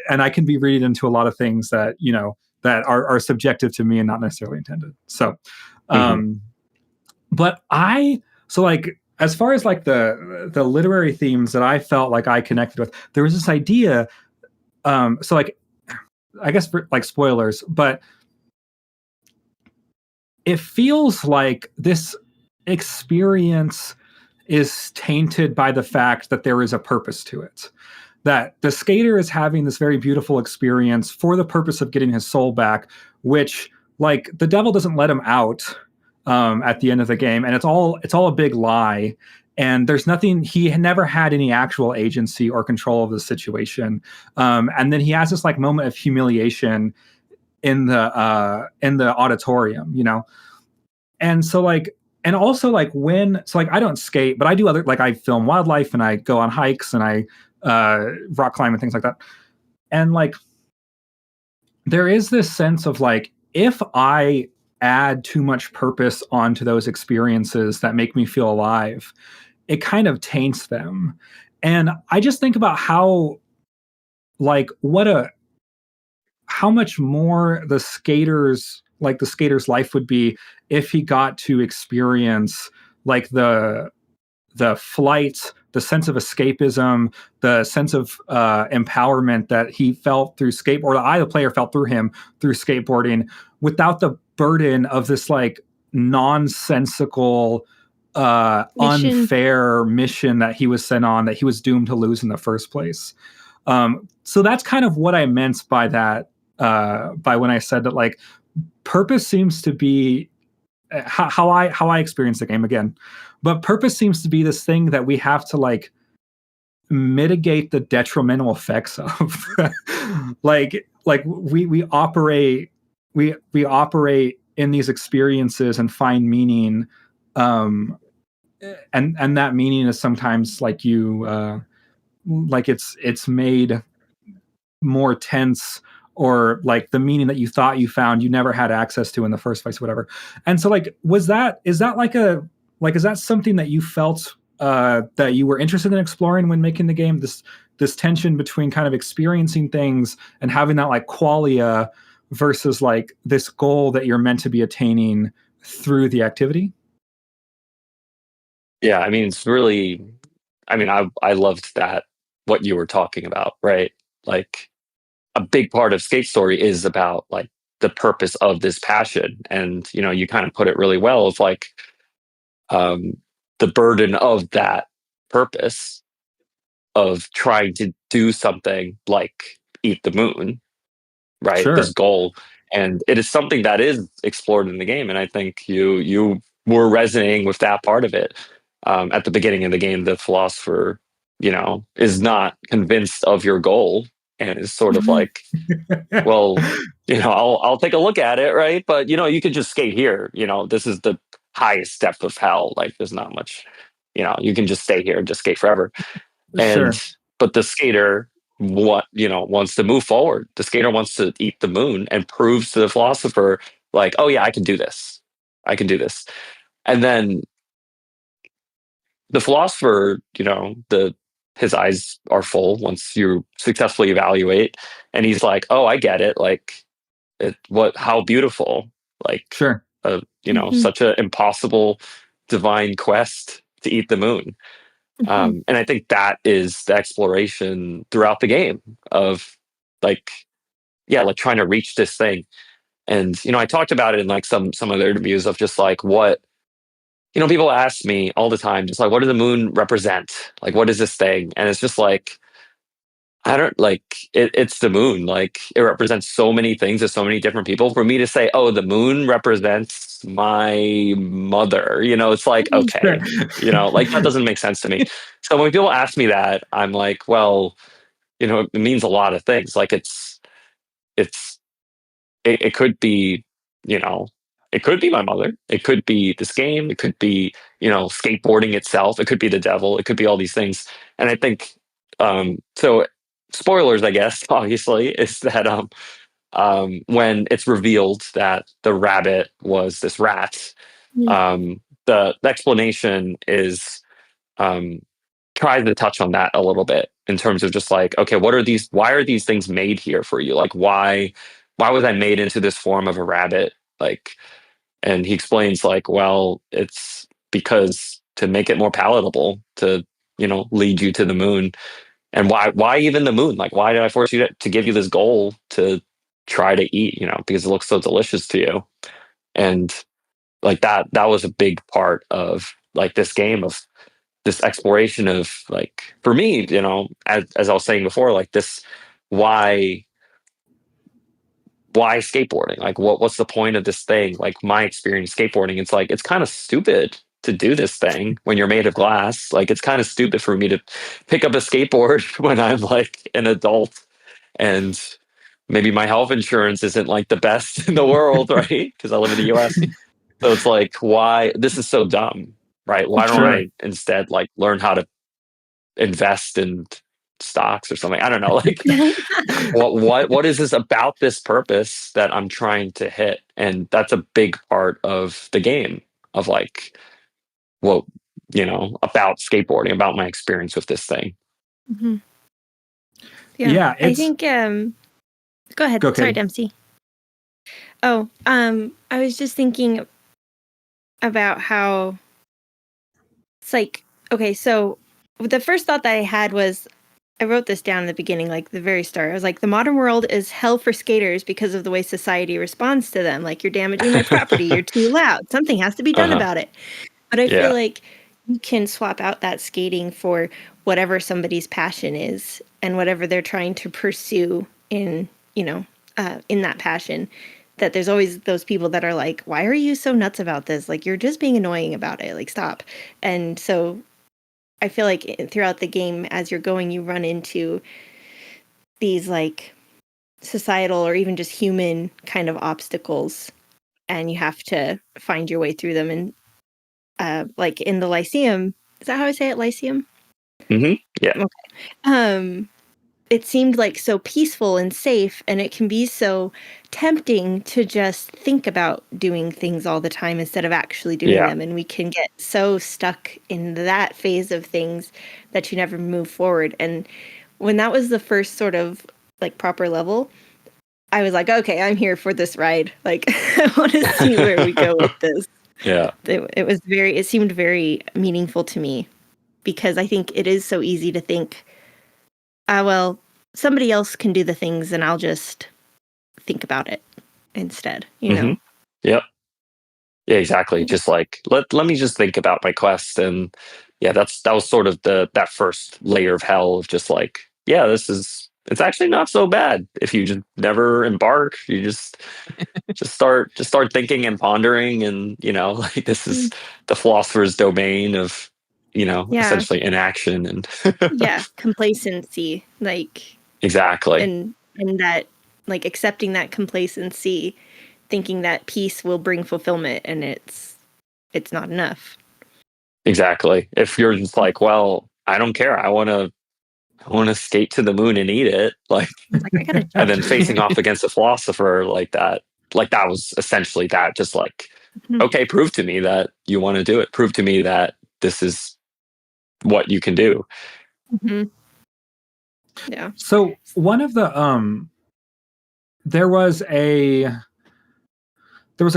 I can be reading into a lot of things that, you know, that are subjective to me and not necessarily intended. So, but so like, as far as like the literary themes that I felt like I connected with, there was this idea. So like, I guess for like spoilers, but it feels like this experience is tainted by the fact that there is a purpose to it. That the skater is having this very beautiful experience for the purpose of getting his soul back, which like the devil doesn't let him out at the end of the game, and it's all a big lie. And there's nothing, he never had any actual agency or control of the situation. And then he has this like moment of humiliation in the auditorium, you know. And so like, and also like I don't skate, but I do other, like I film wildlife and I go on hikes and I rock climb and things like that. And like, there is this sense of like, if I add too much purpose onto those experiences that make me feel alive, it kind of taints them. And I just think about how, like, how much more the skater's life would be if he got to experience like the flight, the sense of escapism, the sense of empowerment that he felt through skateboard, I, the player, felt through him through skateboarding, without the burden of this like nonsensical, unfair mission that he was sent on, that he was doomed to lose in the first place. So that's kind of what I meant by that, by when I said that like purpose seems to be how I experience the game again. But purpose seems to be this thing that we have to like mitigate the detrimental effects of. like we operate in these experiences and find meaning, and that meaning is sometimes like like it's made more tense, or like the meaning that you thought you found you never had access to in the first place, whatever. And so like, is that something that you felt that you were interested in exploring when making the game, this tension between kind of experiencing things and having that like qualia versus like this goal that you're meant to be attaining through the activity? Yeah, I mean, it's really, I mean, I loved that, what you were talking about, right? Like, a big part of Skate Story is about like the purpose of this passion, and you know, you kind of put it really well of like the burden of that purpose of trying to do something like eat the moon, right? Sure. This goal, and it is something that is explored in the game, and I think you were resonating with that part of it. At the beginning of the game, the philosopher, you know, is not convinced of your goal and is sort of like, well, you know, I'll take a look at it, right? But you know, you could just skate here. You know, this is the highest depth of hell. Like, there's not much. You know, you can just stay here and just skate forever. And Sure. but the skater, wants to move forward. The skater wants to eat the moon and proves to the philosopher, like, oh yeah, I can do this. I can do this. And then the philosopher, you know, the his eyes are full once you successfully evaluate, and he's like, "Oh, I get it. Like, how beautiful. Like, Sure. such an impossible divine quest to eat the moon." And I think that is the exploration throughout the game of like, like trying to reach this thing. And I talked about it in like some other interviews of just like what people ask me all the time, just like, what does the moon represent? Like, what is this thing? And it's just like, I don't like it's the moon. Like, it represents so many things to so many different people. For me to say, oh, the moon represents my mother, it's like, okay, like that doesn't make sense to me. So when people ask me that, I'm like, well, it means a lot of things. Like it's it could be, it could be my mother. It could be this game. It could be, skateboarding itself. It could be the devil. It could be all these things. And I think, so spoilers, I guess, obviously, is that when it's revealed that the rabbit was this rat, the explanation is tries to touch on that a little bit in terms of just like, okay, why are these things made here for you? Like, why was I made into this form of a rabbit? Like, and he explains like, well, it's because to make it more palatable to, lead you to the moon. And why even the moon? Like, why did I force you to give you this goal to try to eat, because it looks so delicious to you? And like that was a big part of like this game, of this exploration of like, for me, as I was saying before, like this, why skateboarding? Like, what's the point of this thing? Like, my experience skateboarding, it's like, it's kind of stupid to do this thing when you're made of glass. Like, it's kind of stupid for me to pick up a skateboard when I'm like an adult, and maybe my health insurance isn't like the best in the world, right? Because I live in the US. So it's like, why? This is so dumb, right? Why don't I instead like learn how to invest in stocks or something? I don't know. Like, what is this about this purpose that I'm trying to hit? And that's a big part of the game, of like, well, about skateboarding, about my experience with this thing. Yeah, I think go ahead. Okay. Sorry, Dempsey. Oh, I was just thinking about how it's like, okay, so the first thought that I had was, I wrote this down in the beginning, like the very start. I was like, the modern world is hell for skaters because of the way society responds to them. Like, you're damaging my property, you're too loud. Something has to be done about it. But I feel like you can swap out that skating for whatever somebody's passion is and whatever they're trying to pursue in that passion. That there's always those people that are like, why are you so nuts about this? Like, you're just being annoying about it. Like, stop. And so I feel like throughout the game, as you're going, you run into these like societal or even just human kind of obstacles, and you have to find your way through them. And like in the Lyceum, is that how I say it? Lyceum? Mm-hmm. Yeah. Okay. It seemed like so peaceful and safe, and it can be so tempting to just think about doing things all the time instead of actually doing them. And we can get so stuck in that phase of things that you never move forward. And when that was the first sort of like proper level, I was like, okay, I'm here for this ride. Like, I want to see where we go with this. Yeah. It seemed very meaningful to me, because I think it is so easy to think, well, somebody else can do the things and I'll just think about it instead, know? Yep. Yeah, exactly. Just like, let me just think about my quest. And yeah, that was sort of that first layer of hell of just like, yeah, it's actually not so bad if you just never embark. You just start thinking and pondering, and like, this is the philosopher's domain of essentially inaction and complacency, like, exactly. And that, like, accepting that complacency, thinking that peace will bring fulfillment, and it's not enough. Exactly. If you're just like, well, I don't care, I want to skate to the moon and eat it, like I gotta and then facing off against a philosopher like that was essentially that. Just like, okay, prove to me that you want to do it. Prove to me that this is what you can do. Mhm. Yeah. So one of the there was a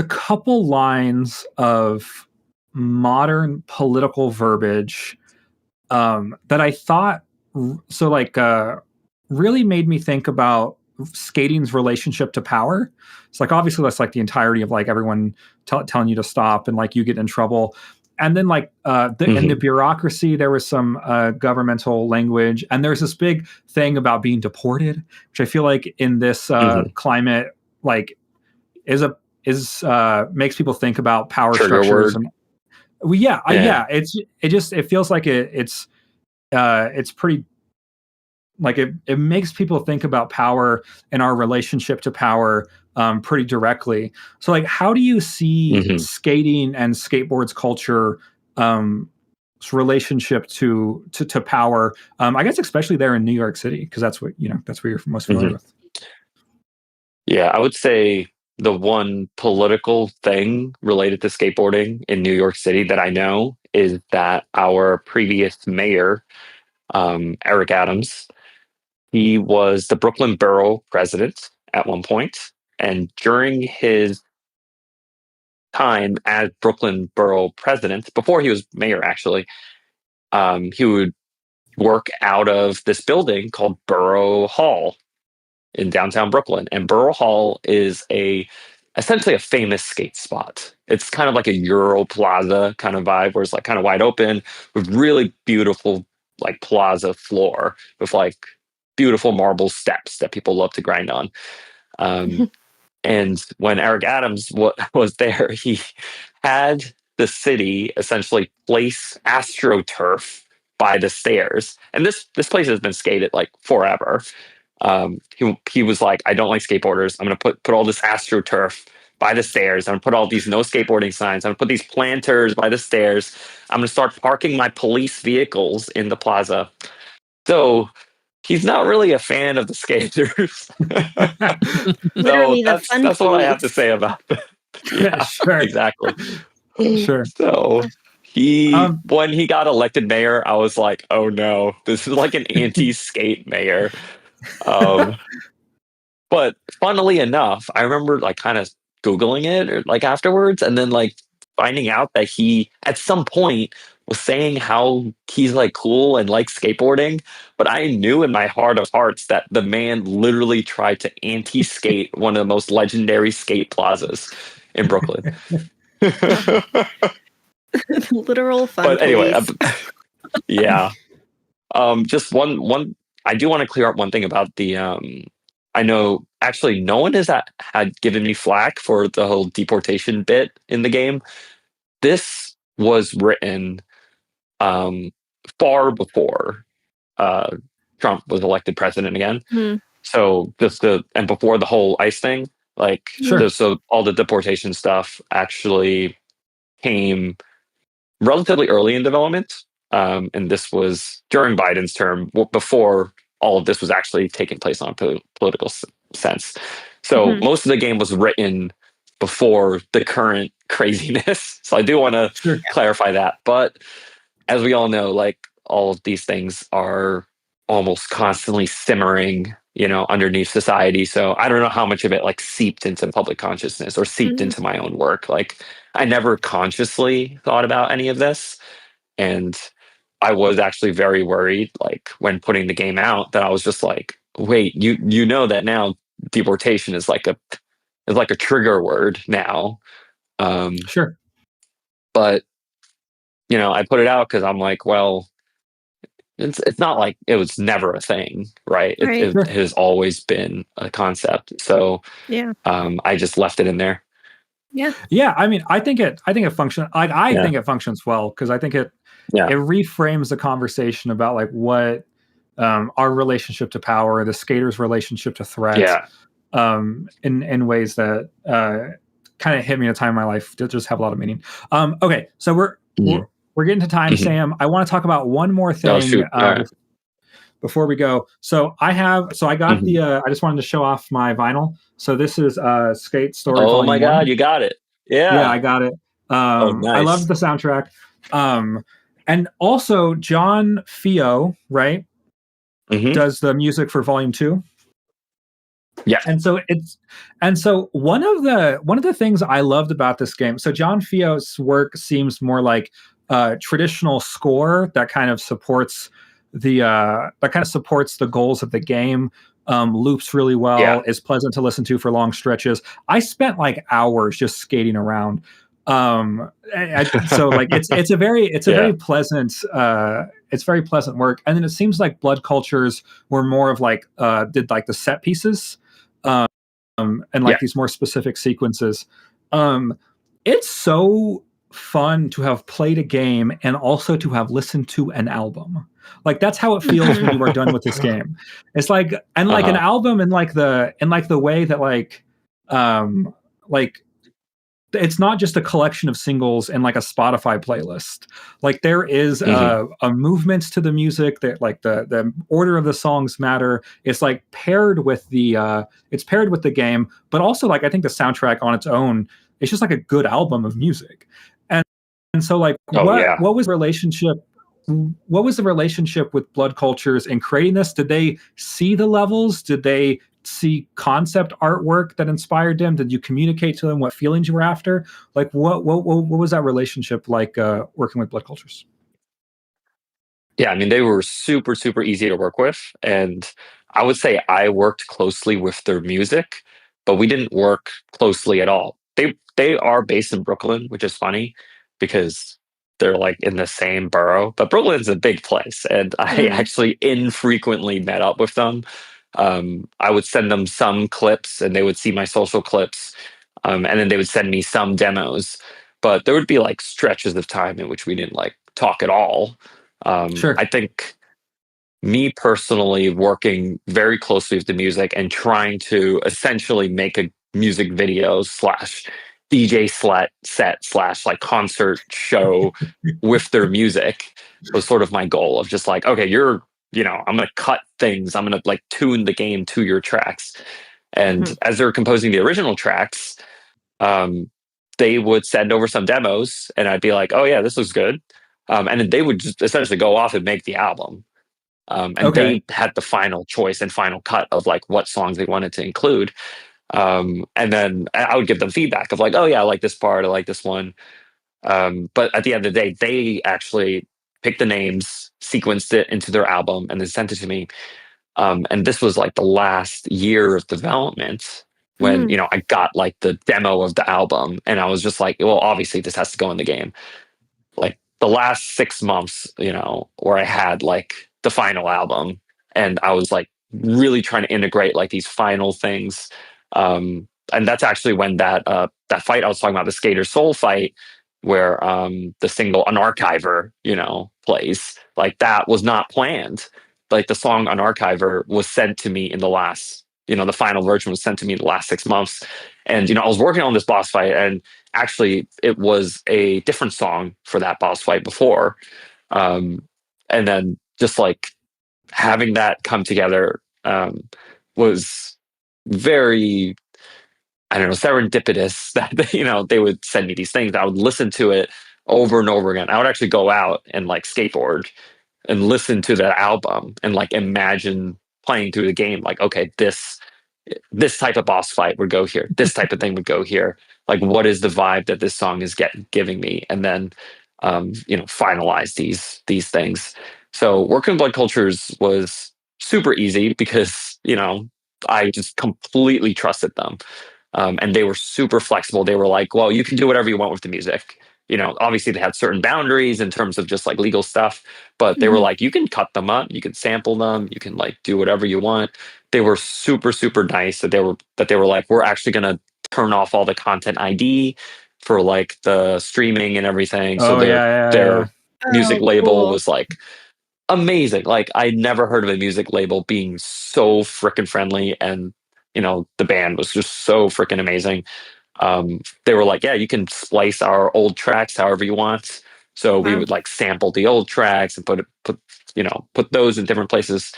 couple lines of modern political verbiage that I thought really made me think about skating's relationship to power. It's like, obviously that's like the entirety of like everyone telling you to stop and like you get in trouble. And then like in the bureaucracy, there was some governmental language, and there's this big thing about being deported, which I feel like in this climate like is makes people think about power Trigger structures. word. And well, yeah. It feels like it's pretty, like it makes people think about power and our relationship to power pretty directly. So like, how do you see skating and skateboards culture relationship to power? I guess especially there in New York City, because that's what that's where you're most familiar with. Yeah, I would say the one political thing related to skateboarding in New York City that I know is that our previous mayor, Eric Adams, he was the Brooklyn Borough president at one point, and during his time as Brooklyn Borough president, before he was mayor actually, he would work out of this building called Borough Hall in downtown Brooklyn. And Borough Hall is essentially a famous skate spot. It's kind of like a Euro Plaza kind of vibe, where it's like kind of wide open with really beautiful like plaza floor with like beautiful marble steps that people love to grind on. And when Eric Adams was there, he had the city essentially place AstroTurf by the stairs. And this place has been skated like forever. He was like, I don't like skateboarders. I'm gonna put all this AstroTurf by the stairs. I'm gonna put all these no skateboarding signs. I'm gonna put these planters by the stairs. I'm gonna start parking my police vehicles in the plaza. So he's not really a fan of the skaters. Literally, So the fun that's what I have to police. say about it. Yeah, Sure. exactly. Sure. So when he got elected mayor, I was like, oh no, this is like an anti-skate mayor. But funnily enough, I remember like kind of Googling it or like afterwards, and then like finding out that he at some point was saying how he's like cool and likes skateboarding. But I knew in my heart of hearts that the man literally tried to anti-skate one of the most legendary skate plazas in Brooklyn. Literal fun But anyway, police. yeah. Just one. I do want to clear up one thing about the. I know actually no one had given me flack for the whole deportation bit in the game. This was written far before Trump was elected president again. So and before the whole ICE thing, like so all the deportation stuff actually came relatively early in development. And this was during Biden's term, before all of this was actually taking place on a political sense. So most of the game was written before the current craziness. So I do want to clarify that. But as we all know, like all of these things are almost constantly simmering, underneath society. So I don't know how much of it like seeped into public consciousness or seeped into my own work. Like I never consciously thought about any of this. And I was actually very worried, like when putting the game out, that I was just like, wait, you know that now deportation is like a trigger word now. But I put it out because I'm like, well, it's not like it was never a thing, right? It has always been a concept. So I just left it in there. Yeah. I mean, I think it functions. Like I think it functions well, because I think it reframes the conversation about like what our relationship to power, the skaters' relationship to threat, in ways that kind of hit me at a time in my life that just have a lot of meaning. Okay, so we're getting to time, Sam. I want to talk about one more thing before we go. So I got the. I just wanted to show off my vinyl. So this is Skate Story. Oh my God, you got it! Yeah, I got it. Nice. I love the soundtrack. And also John Fio, right, does the music for Volume 2. Yeah. And so one of the things I loved about this game, so John Fio's work seems more like traditional score that kind of supports the goals of the game. Loops really well, is pleasant to listen to for long stretches. I spent like hours just skating around. So like it's a very pleasant it's very pleasant work. And then it seems like Blood Cultures were more of like did like the set pieces and like these more specific sequences. It's so fun to have played a game and also to have listened to an album. Like that's how it feels when you are done with this game. It's like, and like an album in like the way that like it's not just a collection of singles and like a Spotify playlist. Like there is a movement to the music that like the order of the songs matter. It's like paired with the game, but also like I think the soundtrack on its own, it's just like a good album of music. And so like what was the relationship? What was the relationship with Blood Cultures in creating this? Did they see the levels? Did they see concept artwork that inspired them? Did you communicate to them what feelings you were after? Like what was that relationship like working with Blood Cultures? Yeah, I mean, they were super, super easy to work with. And I would say I worked closely with their music, but we didn't work closely at all. They are based in Brooklyn, which is funny because they're like in the same borough, but Brooklyn's a big place. And I actually infrequently met up with them. I would send them some clips and they would see my social clips. And then they would send me some demos, but there would be like stretches of time in which we didn't like talk at all. Sure. I think me personally working very closely with the music and trying to essentially make a music video slash DJ set slash like concert show with their music was sort of my goal of just like, okay, I'm going to cut things. I'm going to like tune the game to your tracks. And as they're composing the original tracks, they would send over some demos and I'd be like, oh yeah, this looks good. And then they would just essentially go off and make the album. And they had the final choice and final cut of like what songs they wanted to include. And then I would give them feedback of like, oh yeah, I like this part, I like this one. But at the end of the day, they actually picked the names, sequenced it into their album, and then sent it to me. And this was like the last year of development when, I got like the demo of the album and I was just like, well, obviously this has to go in the game. Like the last 6 months, where I had like the final album and I was like really trying to integrate like these final things. And that's actually when that fight I was talking about, the Skater Soul fight, where the single Unarchiver, plays, like that was not planned. Like the song Unarchiver was sent to me in the last, the final version was sent to me in the last 6 months. And, I was working on this boss fight and actually it was a different song for that boss fight before. And then just like having that come together was very, I don't know, serendipitous that, they would send me these things. I would listen to it over and over again. I would actually go out and like skateboard and listen to that album and like imagine playing through the game. Like, okay, this type of boss fight would go here. This type of thing would go here. Like, what is the vibe that this song is giving me? And then, finalize these things. So working with Blood Cultures was super easy because, I just completely trusted them. And they were super flexible. They were like, well, you can do whatever you want with the music. Obviously they had certain boundaries in terms of just like legal stuff, but they were like, you can cut them up, you can sample them, you can like do whatever you want. They were super, super nice that they were like, we're actually going to turn off all the content ID for like the streaming and everything. So their music label was like amazing. Like I never heard of a music label being so freaking friendly, and the band was just so freaking amazing. They were like, yeah, you can splice our old tracks however you want. So we would like sample the old tracks and put those in different places.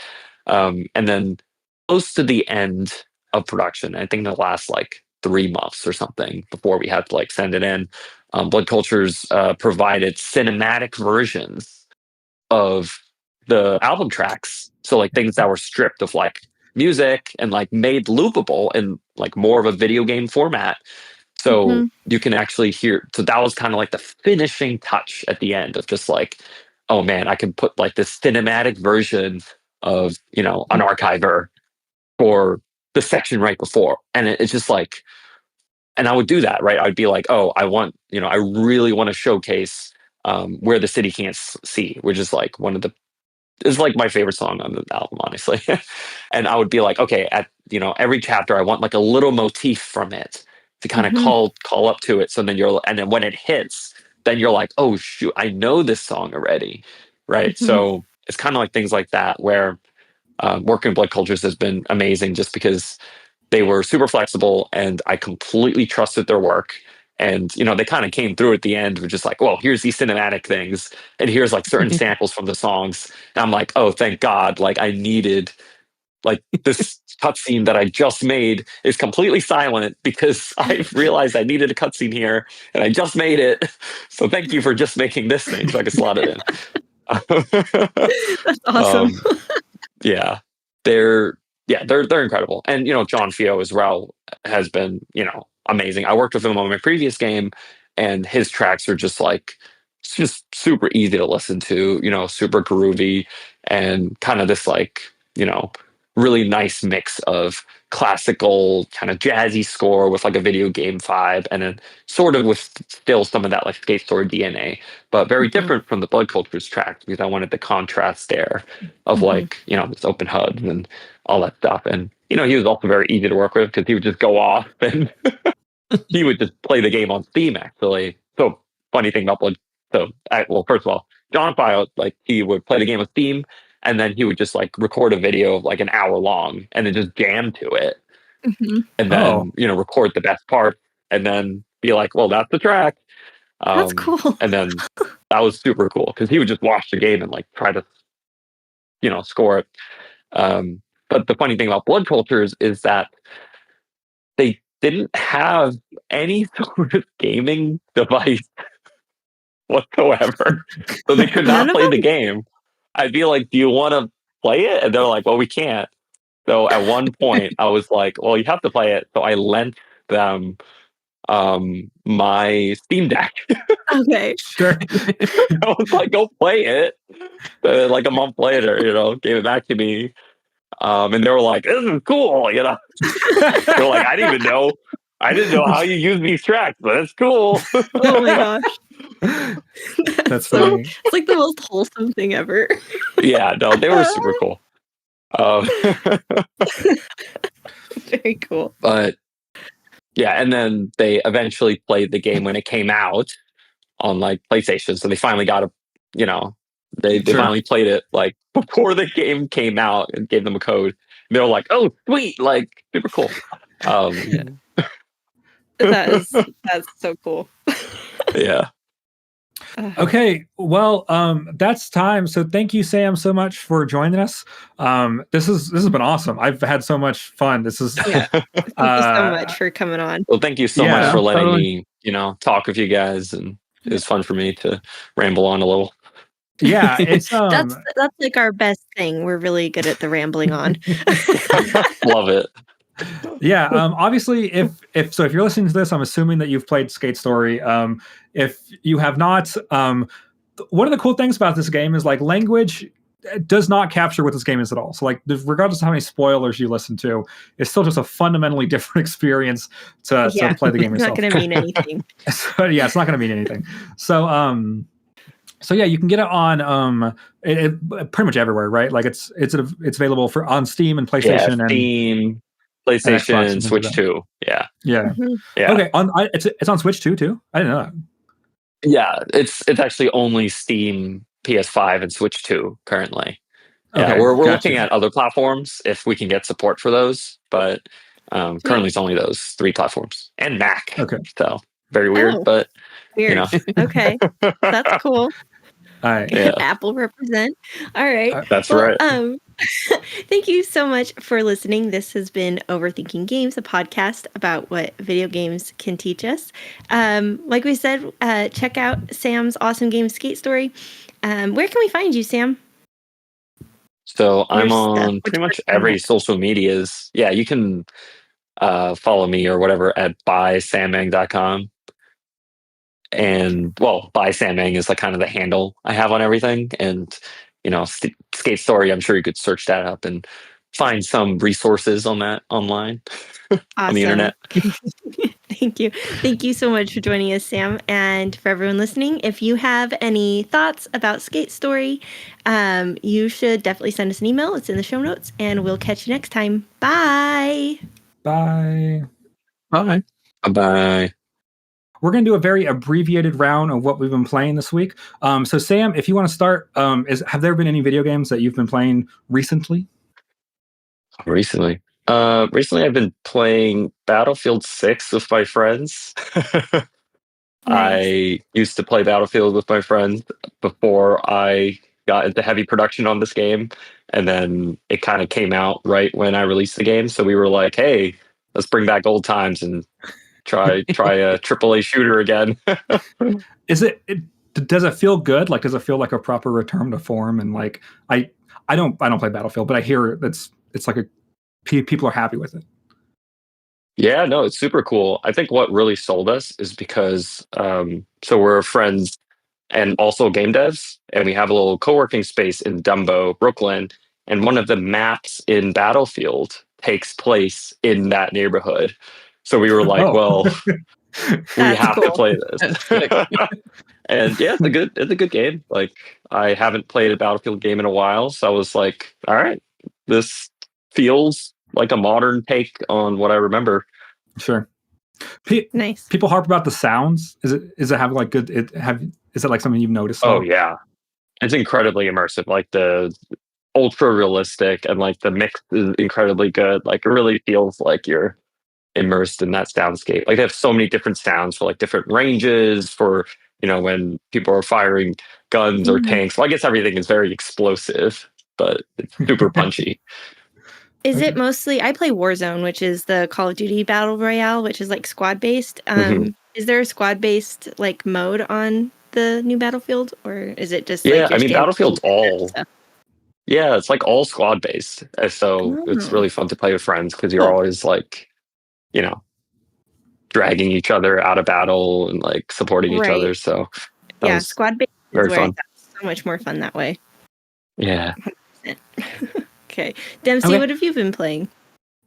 And then close to the end of production, I think the last like 3 months or something before we had to like send it in, Blood Cultures provided cinematic versions of the album tracks. So like things that were stripped of like music and like made loopable in like more of a video game format. So you can actually hear. So that was kind of like the finishing touch at the end of just like, oh man, I can put like this cinematic version of, you know, an archiver for the section right before. And it's just like, and I would do that, right? I'd be like, oh, I want, you know, I really want to showcase Where the City Can't See, which is like one of the, is like my favorite song on the album, honestly. And I would be like, okay, at, you know, every chapter, I want like a little motif from it to kind of call up to it. So then and then when it hits, then you're like, oh shoot, I know this song already, right? So it's kind of like things like that where working with Blood Cultures has been amazing, just because they were super flexible and I completely trusted their work. And, you know, they kind of came through at the end with just like, well, here's these cinematic things and here's like certain samples from the songs. And I'm like, oh, thank God. Like I needed, like this cutscene that I just made is completely silent because I realized I needed a cutscene here and I just made it. So thank you for just making this thing so I could slot it in. That's awesome. Yeah, they're incredible. And, you know, John Fio as well has been, you know, amazing. I worked with him on my previous game and his tracks are just like, it's just super easy to listen to, you know, super groovy and kind of this like, you know, really nice mix of classical kind of jazzy score with like a video game vibe and then sort of with still some of that like skate story DNA, but very different from the Blood Cultures track because I wanted the contrast there of like, you know, this open HUD and all that stuff. And, you know, he was also very easy to work with because he would just go off and he would just play the game on Steam actually. So funny thing about Blood. So, well, first of all, John Fio, like he would play the game on Steam and then he would just like record a video of like an hour long and then just jam to it. And then, you know, record the best part and then be like, well, that's the track. That's cool. And then that was super cool because he would just watch the game and like try to, you know, score it. But the funny thing about Blood Cultures is that they didn't have any sort of gaming device whatsoever. So they could not play the game. I'd be like, do you want to play it? And they're like, well, we can't. So at one point I was like, well, you have to play it. So I lent them my Steam Deck. Okay. Sure. I was like, go play it. Like a month later, you know, gave it back to me. And they were like, this is cool, you know. They're like, I didn't know how you use these tracks, but it's cool. Oh my gosh. That's funny. It's like the most wholesome thing ever. Yeah, no, they were super cool. Very cool. But yeah, and then they eventually played the game when it came out on like PlayStation. So they finally got a, you know, they finally played it like before the game came out and gave them a code. They were like, oh, sweet, like super cool. That's so cool. Yeah. Okay, well, that's time. So thank you, Sam, so much for joining us. This has been awesome. I've had so much fun. This is Thank you so much for coming on. Well, thank you so much for letting me, you know, talk with you guys, and it was fun for me to ramble on a little. Yeah, it's that's like our best thing. We're really good at the rambling on. Love it. Yeah, obviously, if you're listening to this, I'm assuming that you've played Skate Story. If you have not, one of the cool things about this game is like language does not capture what this game is at all. So like, regardless of how many spoilers you listen to, it's still just a fundamentally different experience to play the game yourself. It's not going to mean anything. So, yeah, it's not going to mean anything. So yeah, you can get it on pretty much everywhere, right? Like it's available on Steam and PlayStation, Steam, PlayStation, and Switch 2. Yeah. Yeah. Okay, it's on Switch 2 too. I didn't know that. Yeah, it's actually only Steam, PS5, and Switch 2 currently. Yeah, Okay, we're looking at other platforms if we can get support for those, but currently it's only those 3 platforms and Mac. Okay, so very weird, but weird. You know. Okay, that's cool. Yeah. Apple represent. All right. That's well, right. Thank you so much for listening. This has been Overthinking Games, a podcast about what video games can teach us. Like we said, check out Sam's awesome game Skate Story. Where can we find you, Sam? So I'm Your stuff. on Which pretty much part every next? social medias. Yeah, you can follow me or whatever at bysameng.com. And well, by Sam Eng is like kind of the handle I have on everything. And Skate Story, I'm sure you could search that up and find some resources on that online on the Awesome. internet. Thank you. Thank you so much for joining us, Sam. And for everyone listening, if you have any thoughts about Skate Story, you should definitely send us an email. It's in the show notes, and we'll catch you next time. Bye. Bye. Bye. Bye. We're going to do a very abbreviated round of what we've been playing this week. So Sam, if you want to start, have there been any video games that you've been playing recently? Recently I've been playing Battlefield 6 with my friends. Nice. I used to play Battlefield with my friends before I got into heavy production on this game, and then it kind of came out right when I released the game. So we were like, "Hey, let's bring back old times and try a AAA shooter again." Does it feel good? Like, does it feel like a proper return to form? And like, I don't play Battlefield, but I hear it's like people are happy with it. Yeah, no, it's super cool. I think what really sold us is because so we're friends and also game devs, and we have a little co-working space in Dumbo, Brooklyn, and one of the maps in Battlefield takes place in that neighborhood. So we were like, well, we have to play this. And yeah, it's a good game. Like, I haven't played a Battlefield game in a while, so I was like, all right, this feels like a modern take on what I remember. Sure. Nice. People harp about the sounds. Is it have like good? Is it like something you've noticed? Oh yeah, it's incredibly immersive. Like the ultra realistic and like the mix is incredibly good. Like it really feels like you're immersed in that soundscape. Like they have so many different sounds for like different ranges for when people are firing guns or tanks. Well, I guess everything is very explosive, but it's super punchy. Is it mostly? I play Warzone, which is the Call of Duty Battle Royale, which is like squad based. Is there a squad based like mode on the new Battlefield, or is it just like I mean, Battlefield's all. stuff? Yeah, it's like all squad based, so it's really fun to play with friends because you're always like, dragging each other out of battle and like supporting each other. So yeah, squad based is very where fun. It's so much more fun that way. Yeah. 100%. Okay, Dempsey, what have you been playing?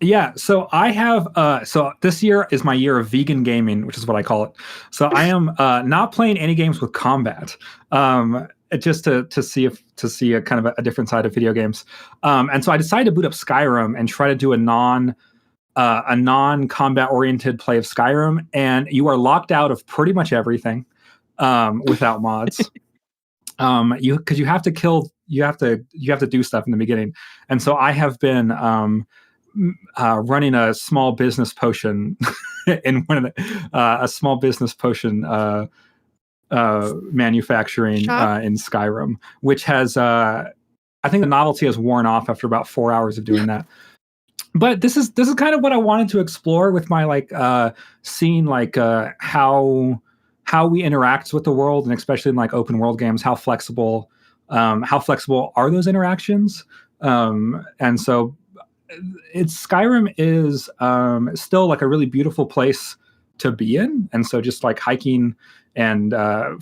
Yeah, so I have. So this year is my year of vegan gaming, which is what I call it. So I am not playing any games with combat, just to see a kind of a different side of video games. And so I decided to boot up Skyrim and try to do a non-combat oriented play of Skyrim, and you are locked out of pretty much everything without mods. Because you have to do stuff in the beginning, and so I have been running a small business potion in one of a small business potion manufacturing in Skyrim, which has I think the novelty has worn off after about 4 hours of doing that. But this is kind of what I wanted to explore with my seeing how we interact with the world, and especially in like open world games, how flexible are those interactions? And so Skyrim is still like a really beautiful place to be in, and so just like hiking and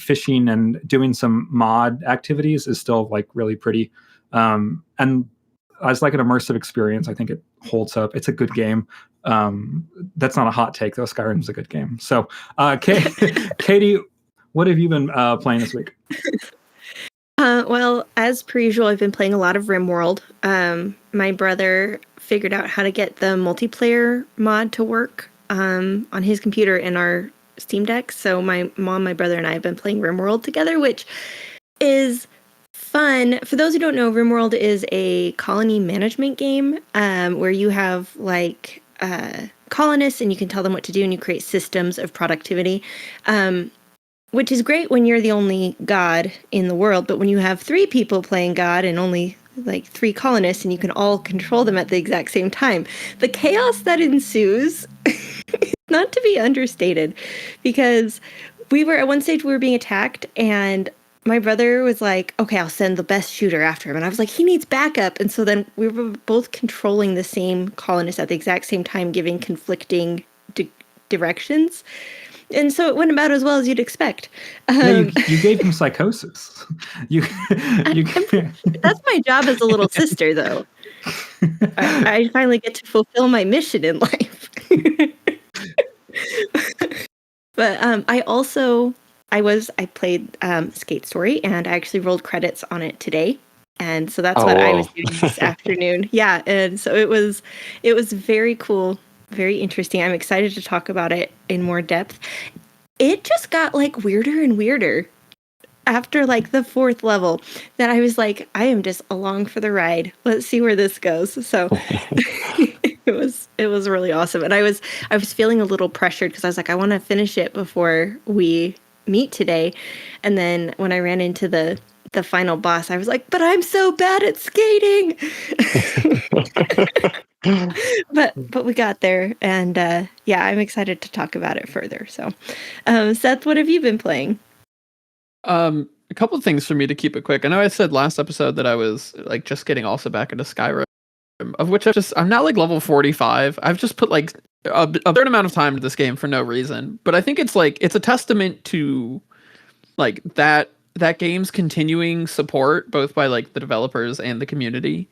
fishing and doing some mod activities is still like really pretty. And as like an immersive experience, I think it holds up. It's a good game. That's not a hot take though. Skyrim's a good game. So, Katie, what have you been playing this week? Well, as per usual, I've been playing a lot of RimWorld. My brother figured out how to get the multiplayer mod to work on his computer in our Steam Deck. So my mom, my brother, and I have been playing RimWorld together, which is fun. For those who don't know, RimWorld is a colony management game where you have like colonists and you can tell them what to do and you create systems of productivity. which is great when you're the only god in the world, but when you have 3 people playing god and only like 3 colonists and you can all control them at the exact same time, the chaos that ensues not to be understated, because we were at one stage we were being attacked and my brother was like, okay, I'll send the best shooter after him. And I was like, he needs backup. And so then we were both controlling the same colonist at the exact same time, giving conflicting directions. And so it went about as well as you'd expect. You gave him psychosis. That's my job as a little sister, though. I finally get to fulfill my mission in life. But I played Skate Story, and I actually rolled credits on it today. And so that's what I was doing this afternoon. Yeah, and so it was very cool, very interesting. I'm excited to talk about it in more depth. It just got like weirder and weirder after like the 4th level that I was like, I am just along for the ride. Let's see where this goes. So it was really awesome. And I was feeling a little pressured because I was like, I want to finish it before we meet today. And then when I ran into the final boss, I was like, but I'm so bad at skating. but we got there, and yeah, I'm excited to talk about it further. So Seth, what have you been playing? A couple of things for me to keep it quick. I know I said last episode that I was like just getting also back into Skyrim, of which I'm not like level 45. I've just put like a certain amount of time into this game for no reason. But I think it's a testament to like that game's continuing support, both by like the developers and the community.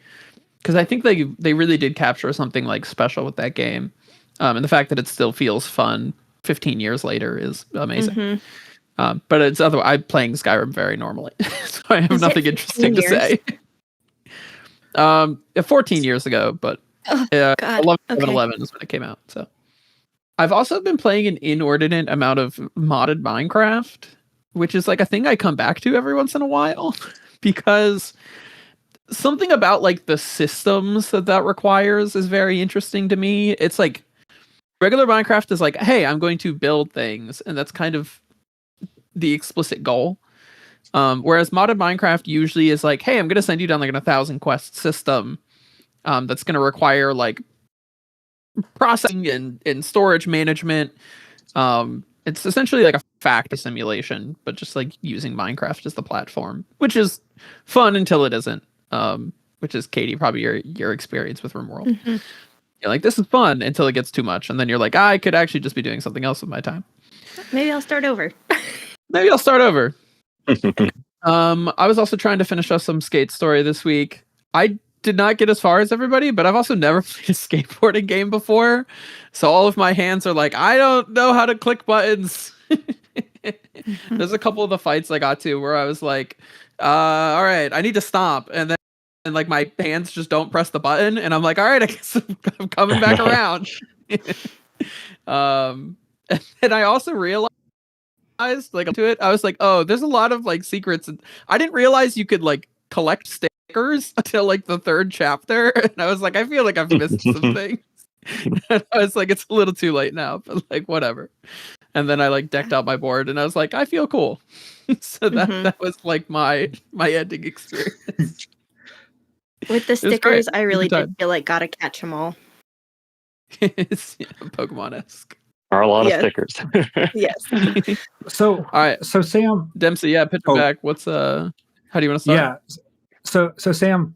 Because I think they really did capture something like special with that game. And the fact that it still feels fun 15 years later is amazing. Mm-hmm. But it's I'm playing Skyrim very normally, so I have nothing interesting to say. 14 years ago, but 11 is when it came out. So I've also been playing an inordinate amount of modded Minecraft, which is like a thing I come back to every once in a while because something about like the systems that requires is very interesting to me. It's like regular Minecraft is like, hey, I'm going to build things, and that's kind of the explicit goal. Whereas modded Minecraft usually is like, hey, I'm going to send you down like an 1,000 quest system that's going to require like processing and storage management. It's essentially like a fact simulation, but just like using Minecraft as the platform, which is fun until it isn't. Which is, Katie, probably your experience with RimWorld. Mm-hmm. You're like, this is fun until it gets too much, and then you're like, I could actually just be doing something else with my time. Maybe I'll start over. I was also trying to finish up some Skate Story this week. I did not get as far as everybody, but I've also never played a skateboarding game before, so all of my hands are like, I don't know how to click buttons. There's a couple of the fights I got to where I was like, all right, I need to stomp, and like my hands just don't press the button, and I'm like, all right, I guess I'm coming back around. And I also realized, like, to it, I was like, oh, there's a lot of like secrets, and I didn't realize you could like collect stickers until like the 3rd chapter, and I was like, I feel like I've missed some things. And I was like, it's a little too late now, but like whatever. And then I like decked out my board, and I was like, I feel cool. So that was like my ending experience. With the stickers, I really did feel like gotta catch them all. It's Pokemon-esque. Are a lot of stickers. Yes. So all right. So Sam Dempsey, pitch it back. What's how do you want to start? Yeah. So Sam,